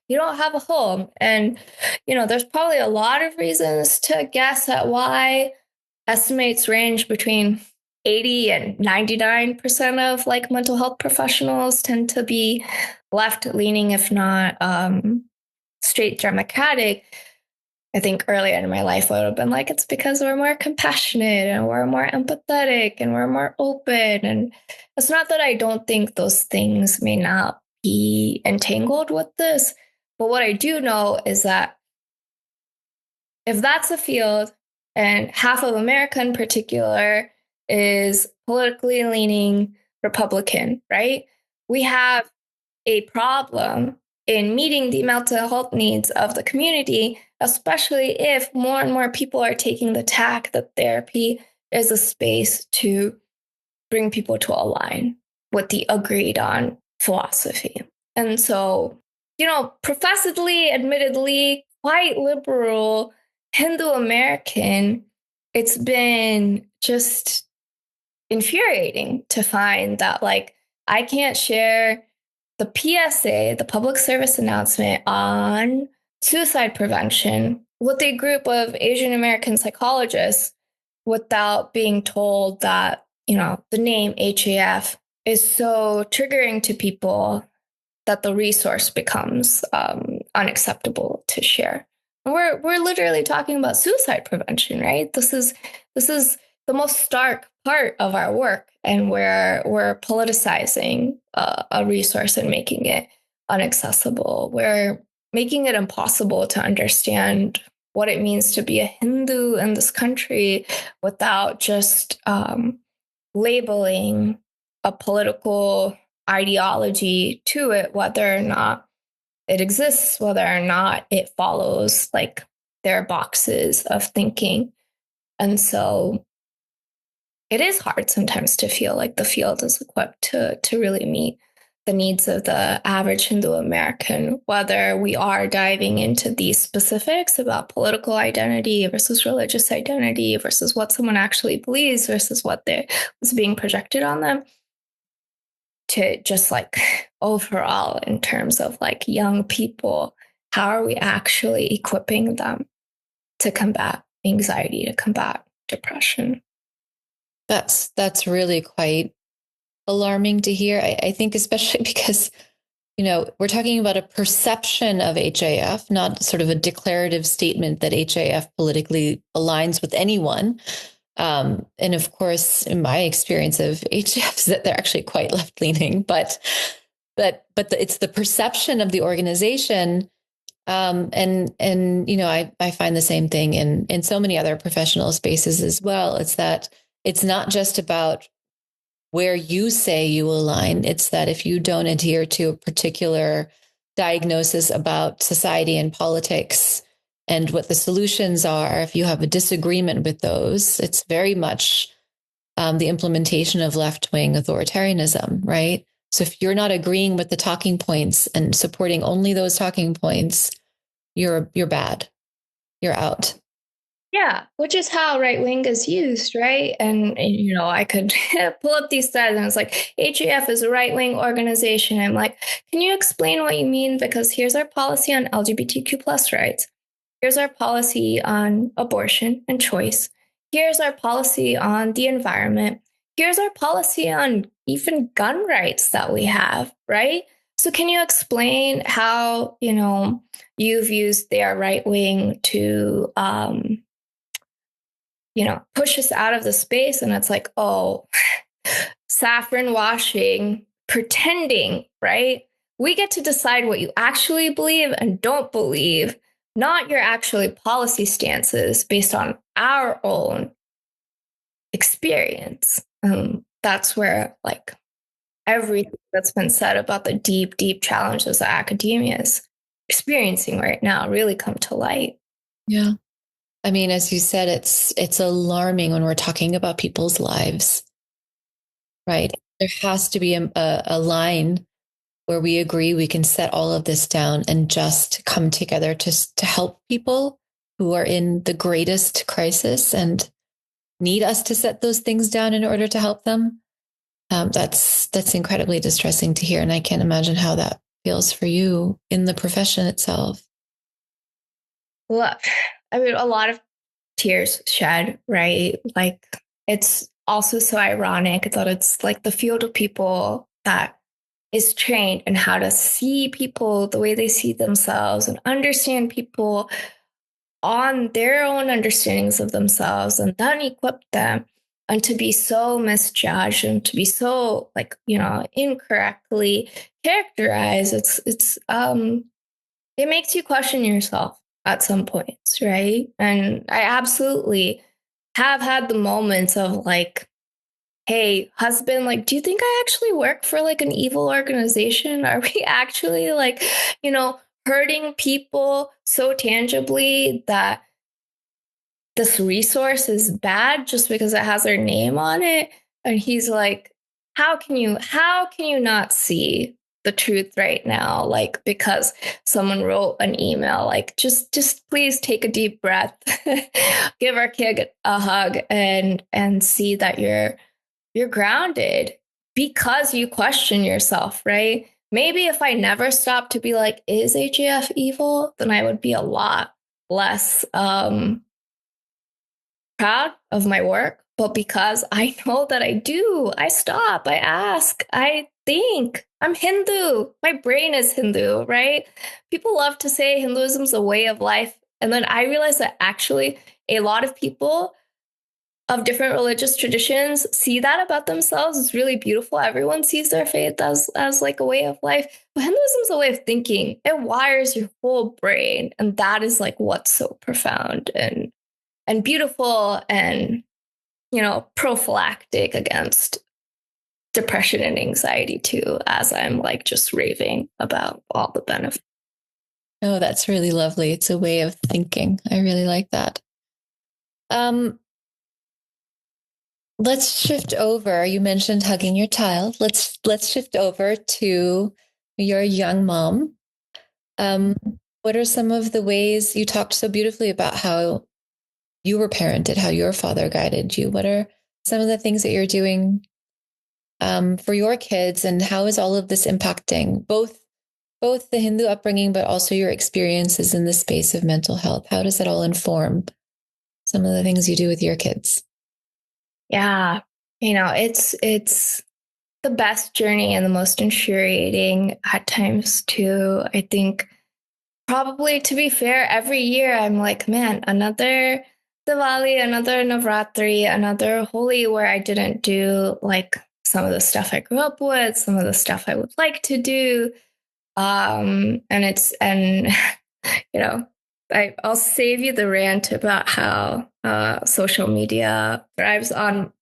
you don't have a home. And there's probably a lot of reasons to guess at why. Estimates range between 80 and 99% of like mental health professionals tend to be left leaning, if not straight democratic. I think earlier in my life, I would have been like, it's because we're more compassionate and we're more empathetic and we're more open. And it's not that I don't think those things may not be entangled with this. But what I do know is that if that's a field, and half of America in particular is politically leaning Republican, right? We have a problem in meeting the mental health needs of the community, especially if more and more people are taking the tack that therapy is a space to bring people to align with the agreed on philosophy. And so, professedly, admittedly, quite liberal Hindu American, it's been just infuriating to find that, like, I can't share the PSA, the public service announcement on suicide prevention, with a group of Asian American psychologists without being told that, the name HAF is so triggering to people that the resource becomes unacceptable to share. And we're literally talking about suicide prevention, right? This is the most stark part of our work, and we're politicizing a resource and making it inaccessible. We're making it impossible to understand what it means to be a Hindu in this country without just labeling a political ideology to it, whether or not it exists, whether or not it follows like their boxes of thinking. And so it is hard sometimes to feel like the field is equipped to really meet the needs of the average Hindu American, whether we are diving into these specifics about political identity versus religious identity versus what someone actually believes versus what was being projected on them, to just like overall in terms of like young people, how are we actually equipping them to combat anxiety, to combat depression? That's really quite alarming to hear. I think especially because, we're talking about a perception of HAF, not sort of a declarative statement that HAF politically aligns with anyone. And of course, in my experience of HAFs, that they're actually quite left leaning, but it's the perception of the organization. And I find the same thing in so many other professional spaces as well. It's that it's not just about where you say you align. It's that if you don't adhere to a particular diagnosis about society and politics and what the solutions are, if you have a disagreement with those, it's very much the implementation of left-wing authoritarianism, right? So if you're not agreeing with the talking points and supporting only those talking points, you're bad. You're out. Yeah, which is how right wing is used, right? And I could pull up these stats and it's like, HAF is a right wing organization. I'm like, can you explain what you mean? Because here's our policy on LGBTQ plus rights. Here's our policy on abortion and choice. Here's our policy on the environment. Here's our policy on even gun rights that we have, right? So can you explain how, you've used their right wing to, push us out of the space? And it's like, oh, saffron washing, pretending, right? We get to decide what you actually believe and don't believe, not your actually policy stances based on our own experience. That's where like everything that's been said about the deep, deep challenges that academia is experiencing right now really come to light. Yeah. I mean, as you said, it's alarming when we're talking about people's lives, right? There has to be a line where we agree we can set all of this down and just come together to help people who are in the greatest crisis and need us to set those things down in order to help them. That's incredibly distressing to hear. And I can't imagine how that feels for you in the profession itself. Well, I mean, a lot of tears shed, right? Like, it's also so ironic that it's like the field of people that is trained in how to see people the way they see themselves and understand people on their own understandings of themselves and then equip them, and to be so misjudged and to be so, like, incorrectly characterized. It makes you question yourself at some points, right? And I absolutely have had the moments of like, hey, husband, like, do you think I actually work for like an evil organization? Are we actually like, hurting people so tangibly that this resource is bad just because it has their name on it? And he's like, how can you not see the truth right now? Like, because someone wrote an email, like, just please take a deep breath, give our kid a hug, and see that you're grounded because you question yourself, right? Maybe if I never stopped to be like, is HAF evil? Then I would be a lot less proud of my work. But because I know that I do, I stop, I ask, I think. I'm Hindu. My brain is Hindu, right? People love to say Hinduism is a way of life. And then I realized that actually a lot of people of different religious traditions see that about themselves. It's really beautiful. Everyone sees their faith as like a way of life. But Hinduism is a way of thinking. It wires your whole brain. And that is like what's so profound and beautiful and, prophylactic against depression and anxiety too, as I'm like just raving about all the benefits. Oh, that's really lovely. It's a way of thinking. I really like that. Let's shift over. You mentioned hugging your child. Let's shift over to your young mom. What are some of the ways you talked so beautifully about how you were parented, how your father guided you? What are some of the things that you're doing for your kids, and how is all of this impacting both the Hindu upbringing, but also your experiences in the space of mental health? How does that all inform some of the things you do with your kids? Yeah, it's the best journey and the most infuriating at times too. I think probably, to be fair, every year I'm like, man, another Diwali, another Navratri, another Holi where I didn't do like some of the stuff I grew up with, some of the stuff I would like to do. And I'll save you the rant about how social media thrives on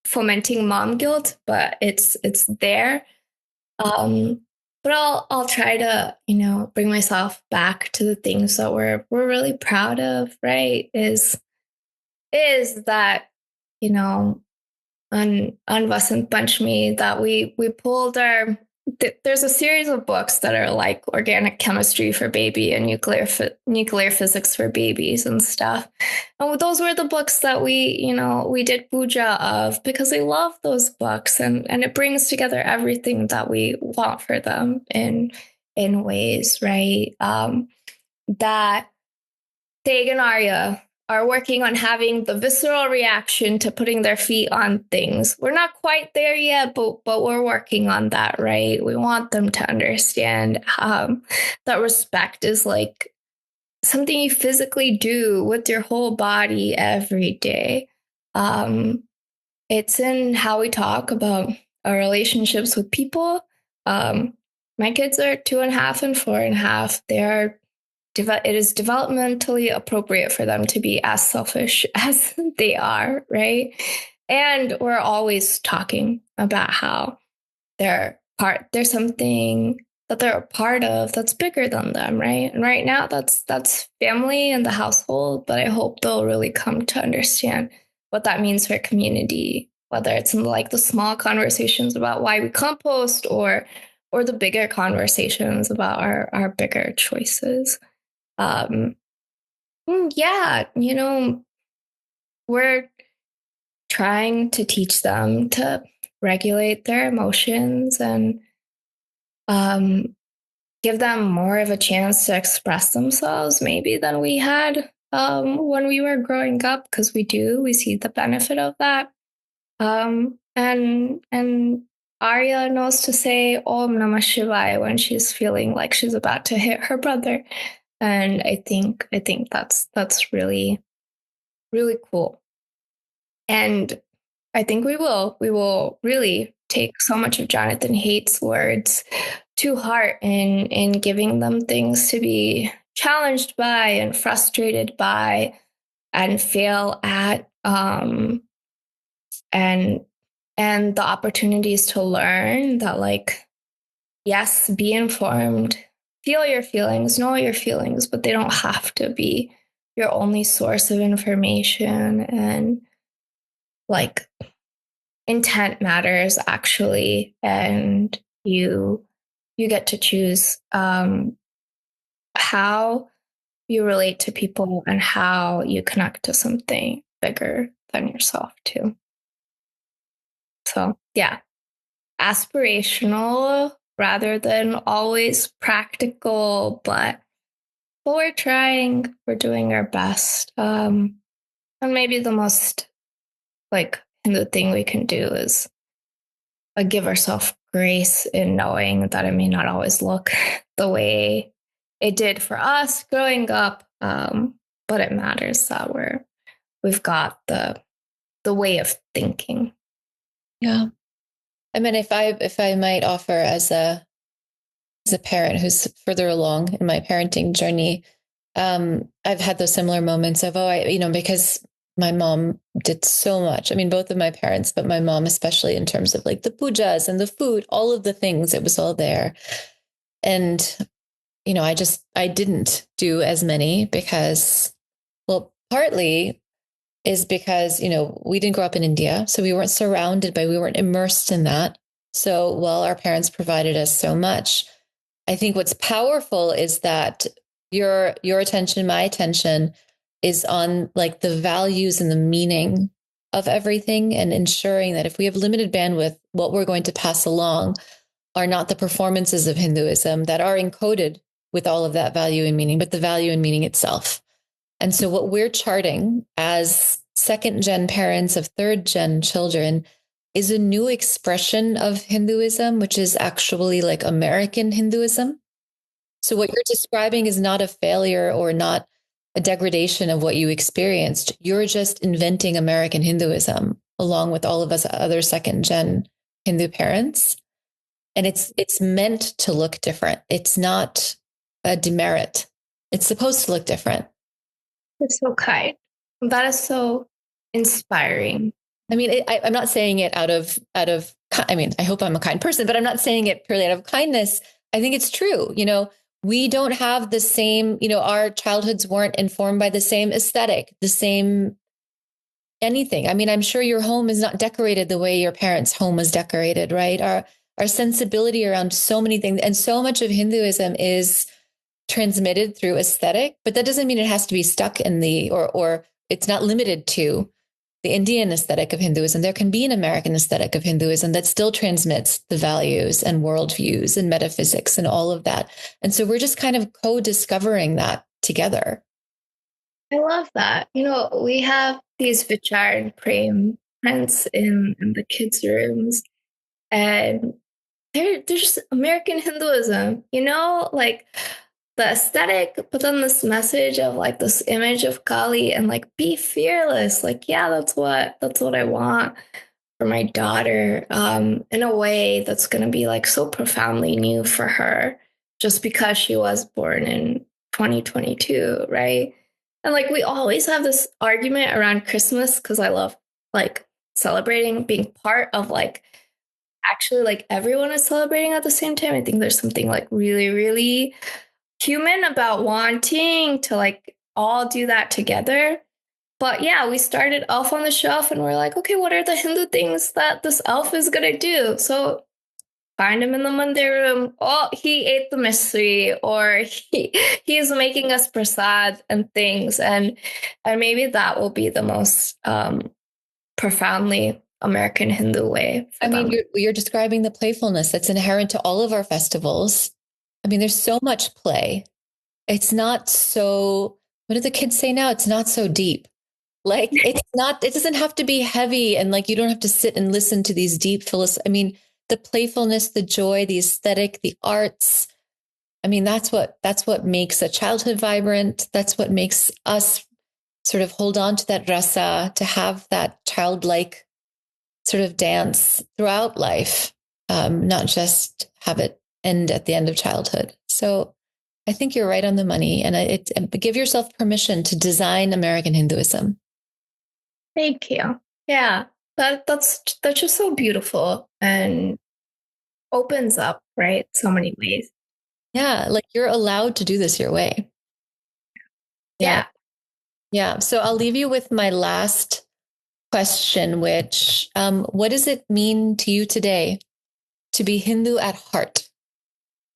fomenting mom guilt, but it's there. But I'll try to, bring myself back to the things that we're really proud of, right? Is that, on Vasant Panchami that we pulled there's a series of books that are like organic chemistry for baby and nuclear physics for babies and stuff. And those were the books that we did puja of because they love those books, and it brings together everything that we want for them in ways, right? That Teg and Arya are working on having the visceral reaction to putting their feet on things. We're not quite there yet, but we're working on that, right? We want them to understand that respect is like something you physically do with your whole body every day. It's in how we talk about our relationships with people. My kids are 2.5 and 4.5. It is developmentally appropriate for them to be as selfish as they are, right? And we're always talking about how there's something that they're a part of that's bigger than them, right? And right now that's family and the household, but I hope they'll really come to understand what that means for community, whether it's in like the small conversations about why we compost or or the bigger conversations about our bigger choices. Yeah, we're trying to teach them to regulate their emotions and um, give them more of a chance to express themselves maybe than we had when we were growing up, because we see the benefit of that. And Arya knows to say Om Namah Shivaya when she's feeling like she's about to hit her brother. And I think that's really, really cool. And I think we will really take so much of Jonathan Haidt's words to heart in giving them things to be challenged by and frustrated by and fail at, and the opportunities to learn that, like, yes, be informed, feel your feelings, know your feelings, but they don't have to be your only source of information. And, like, intent matters actually, and you get to choose how you relate to people and how you connect to something bigger than yourself too. So yeah, aspirational rather than always practical, but we're trying, we're doing our best. And maybe the most, like, the thing we can do is give ourselves grace in knowing that it may not always look the way it did for us growing up, but it matters that we've got the way of thinking. Yeah. I mean, if I might offer as a parent who's further along in my parenting journey, I've had those similar moments of, because my mom did so much. I mean, both of my parents, but my mom, especially in terms of like the pujas and the food, all of the things, it was all there. And, I didn't do as many because, well, partly is because, we didn't grow up in India. So we weren't immersed in that. So while our parents provided us so much, I think what's powerful is that your attention, my attention is on like the values and the meaning of everything, and ensuring that if we have limited bandwidth, what we're going to pass along are not the performances of Hinduism that are encoded with all of that value and meaning, but the value and meaning itself. And so what we're charting as second gen parents of third gen children is a new expression of Hinduism, which is actually like American Hinduism. So what you're describing is not a failure or not a degradation of what you experienced. You're just inventing American Hinduism along with all of us other second gen Hindu parents. And it's meant to look different. It's not a demerit. It's supposed to look different. It's so kind. That is so inspiring. I mean, I'm not saying it out of, I mean, I hope I'm a kind person, but I'm not saying it purely out of kindness. I think it's true. We don't have the same, our childhoods weren't informed by the same aesthetic, the same anything. I mean, I'm sure your home is not decorated the way your parents' home was decorated, right? Our sensibility around so many things, and so much of Hinduism is transmitted through aesthetic, but that doesn't mean it has to be stuck in or it's not limited to the Indian aesthetic of Hinduism. There can be an American aesthetic of Hinduism that still transmits the values and worldviews and metaphysics and all of that. And so we're just kind of co-discovering that together. I love that. We have these Vichar and Prem prints in the kids' rooms, and they're just American Hinduism, like the aesthetic, but then this message of like this image of Kali and like be fearless. Like, yeah, that's what I want for my daughter, in a way that's gonna be like so profoundly new for her just because she was born in 2022, right? And like we always have this argument around Christmas because I love like celebrating, being part of like actually like everyone is celebrating at the same time. I think there's something like really, really human about wanting to like all do that together. But yeah, we started Elf on the Shelf and we're like, okay, what are the Hindu things that this elf is gonna do? So find him in the Monday room. Oh, he ate the mystery, or he's making us prasad and things. And maybe that will be the most profoundly American Hindu way for them. You're describing the playfulness that's inherent to all of our festivals. I mean, there's so much play. It's not so, what do the kids say now? It's not so deep. Like, it doesn't have to be heavy, and like, you don't have to sit and listen to these deep I mean, the playfulness, the joy, the aesthetic, the arts. I mean, that's what makes a childhood vibrant. That's what makes us sort of hold on to that rasa, to have that childlike sort of dance throughout life, not just have it end at the end of childhood. So I think you're right on the money, and give yourself permission to design American Hinduism. Thank you. Yeah, that's just so beautiful and opens up, right? So many ways. Yeah, like you're allowed to do this your way. Yeah. Yeah. So I'll leave you with my last question, which, what does it mean to you today to be Hindu at heart?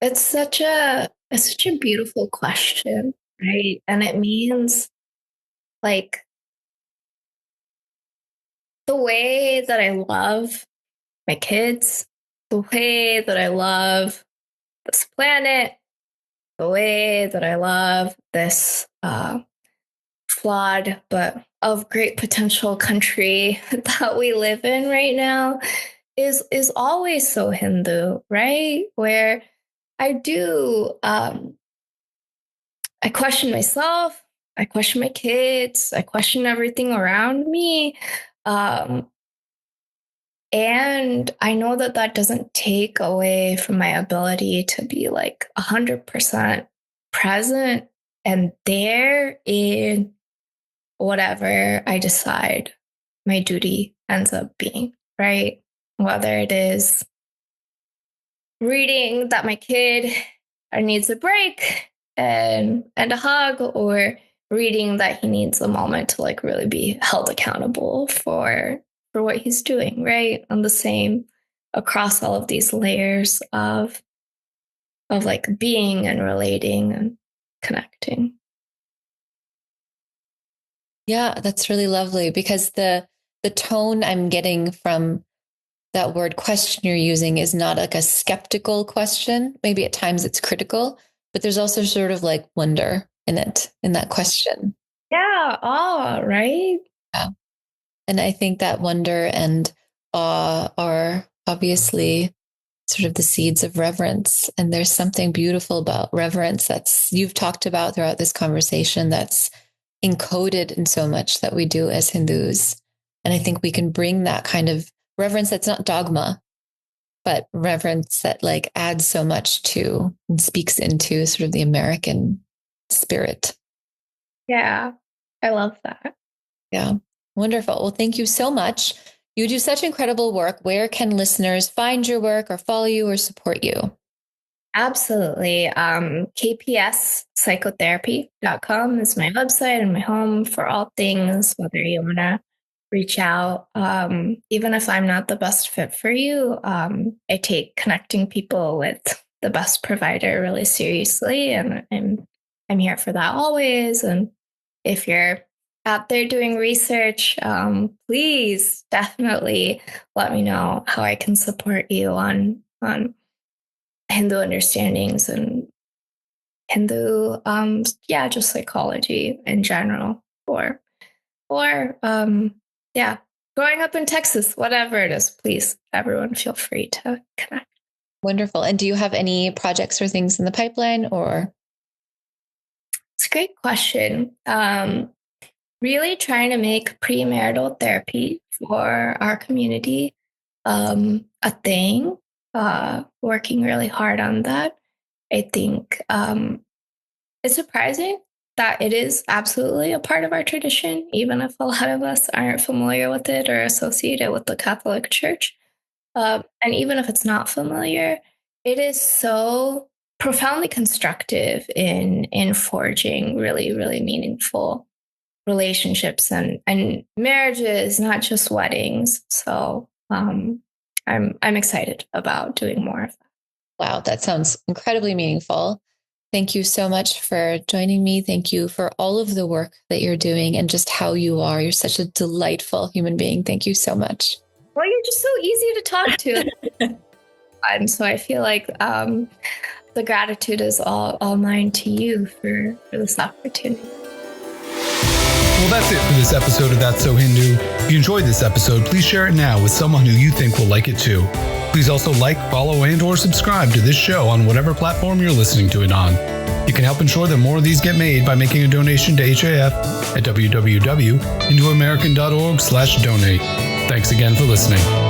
It's such a beautiful question, right? And it means like the way that I love my kids, the way that I love this planet, the way that I love this flawed but of great potential country that we live in right now is always so Hindu, right? Where I do I question myself, I question my kids, I question everything around me. And I know that that doesn't take away from my ability to be like 100% present and there in whatever I decide my duty ends up being, right? Whether it is reading that my kid needs a break and a hug, or reading that he needs a moment to like really be held accountable for what he's doing, right? On the same across all of these layers of like being and relating and connecting. Yeah, that's really lovely, because the tone I'm getting from that word question you're using is not like a skeptical question. Maybe at times it's critical, but there's also sort of like wonder in it, in that question. Yeah, awe, right? Yeah. And I think that wonder and awe are obviously sort of the seeds of reverence. And there's something beautiful about reverence that's you've talked about throughout this conversation, that's encoded in so much that we do as Hindus. And I think we can bring that kind of reverence that's not dogma, but reverence that like adds so much to and speaks into sort of the American spirit. Yeah, I love that. Yeah. Wonderful. Well, thank you so much. You do such incredible work. Where can listeners find your work or follow you or support you? Absolutely. KPSpsychotherapy.com is my website and my home for all things, whether you want to reach out. Even if I'm not the best fit for you, I take connecting people with the best provider really seriously, and I'm here for that always. And if you're out there doing research, please definitely let me know how I can support you on Hindu understandings and Hindu, just psychology in general, or yeah, growing up in Texas, whatever it is. Please, everyone, feel free to connect. Wonderful. And do you have any projects or things in the pipeline, or? It's a great question. Really trying to make premarital therapy for our community a thing. Working really hard on that. I think it's surprising that it is absolutely a part of our tradition, even if a lot of us aren't familiar with it or associate it with the Catholic Church. And even if it's not familiar, it is so profoundly constructive in forging really, really meaningful relationships and marriages, not just weddings. So I'm excited about doing more of that. Wow, that sounds incredibly meaningful. Thank you so much for joining me. Thank you for all of the work that you're doing and just how you are. You're such a delightful human being. Thank you so much. Well, you're just so easy to talk to. And so I feel like the gratitude is all mine to you for this opportunity. Well, that's it for this episode of That's So Hindu. If you enjoyed this episode, please share it now with someone who you think will like it too. Please also like, follow, and or subscribe to this show on whatever platform you're listening to it on. You can help ensure that more of these get made by making a donation to HAF at www.hinduamerican.org/donate. Thanks again for listening.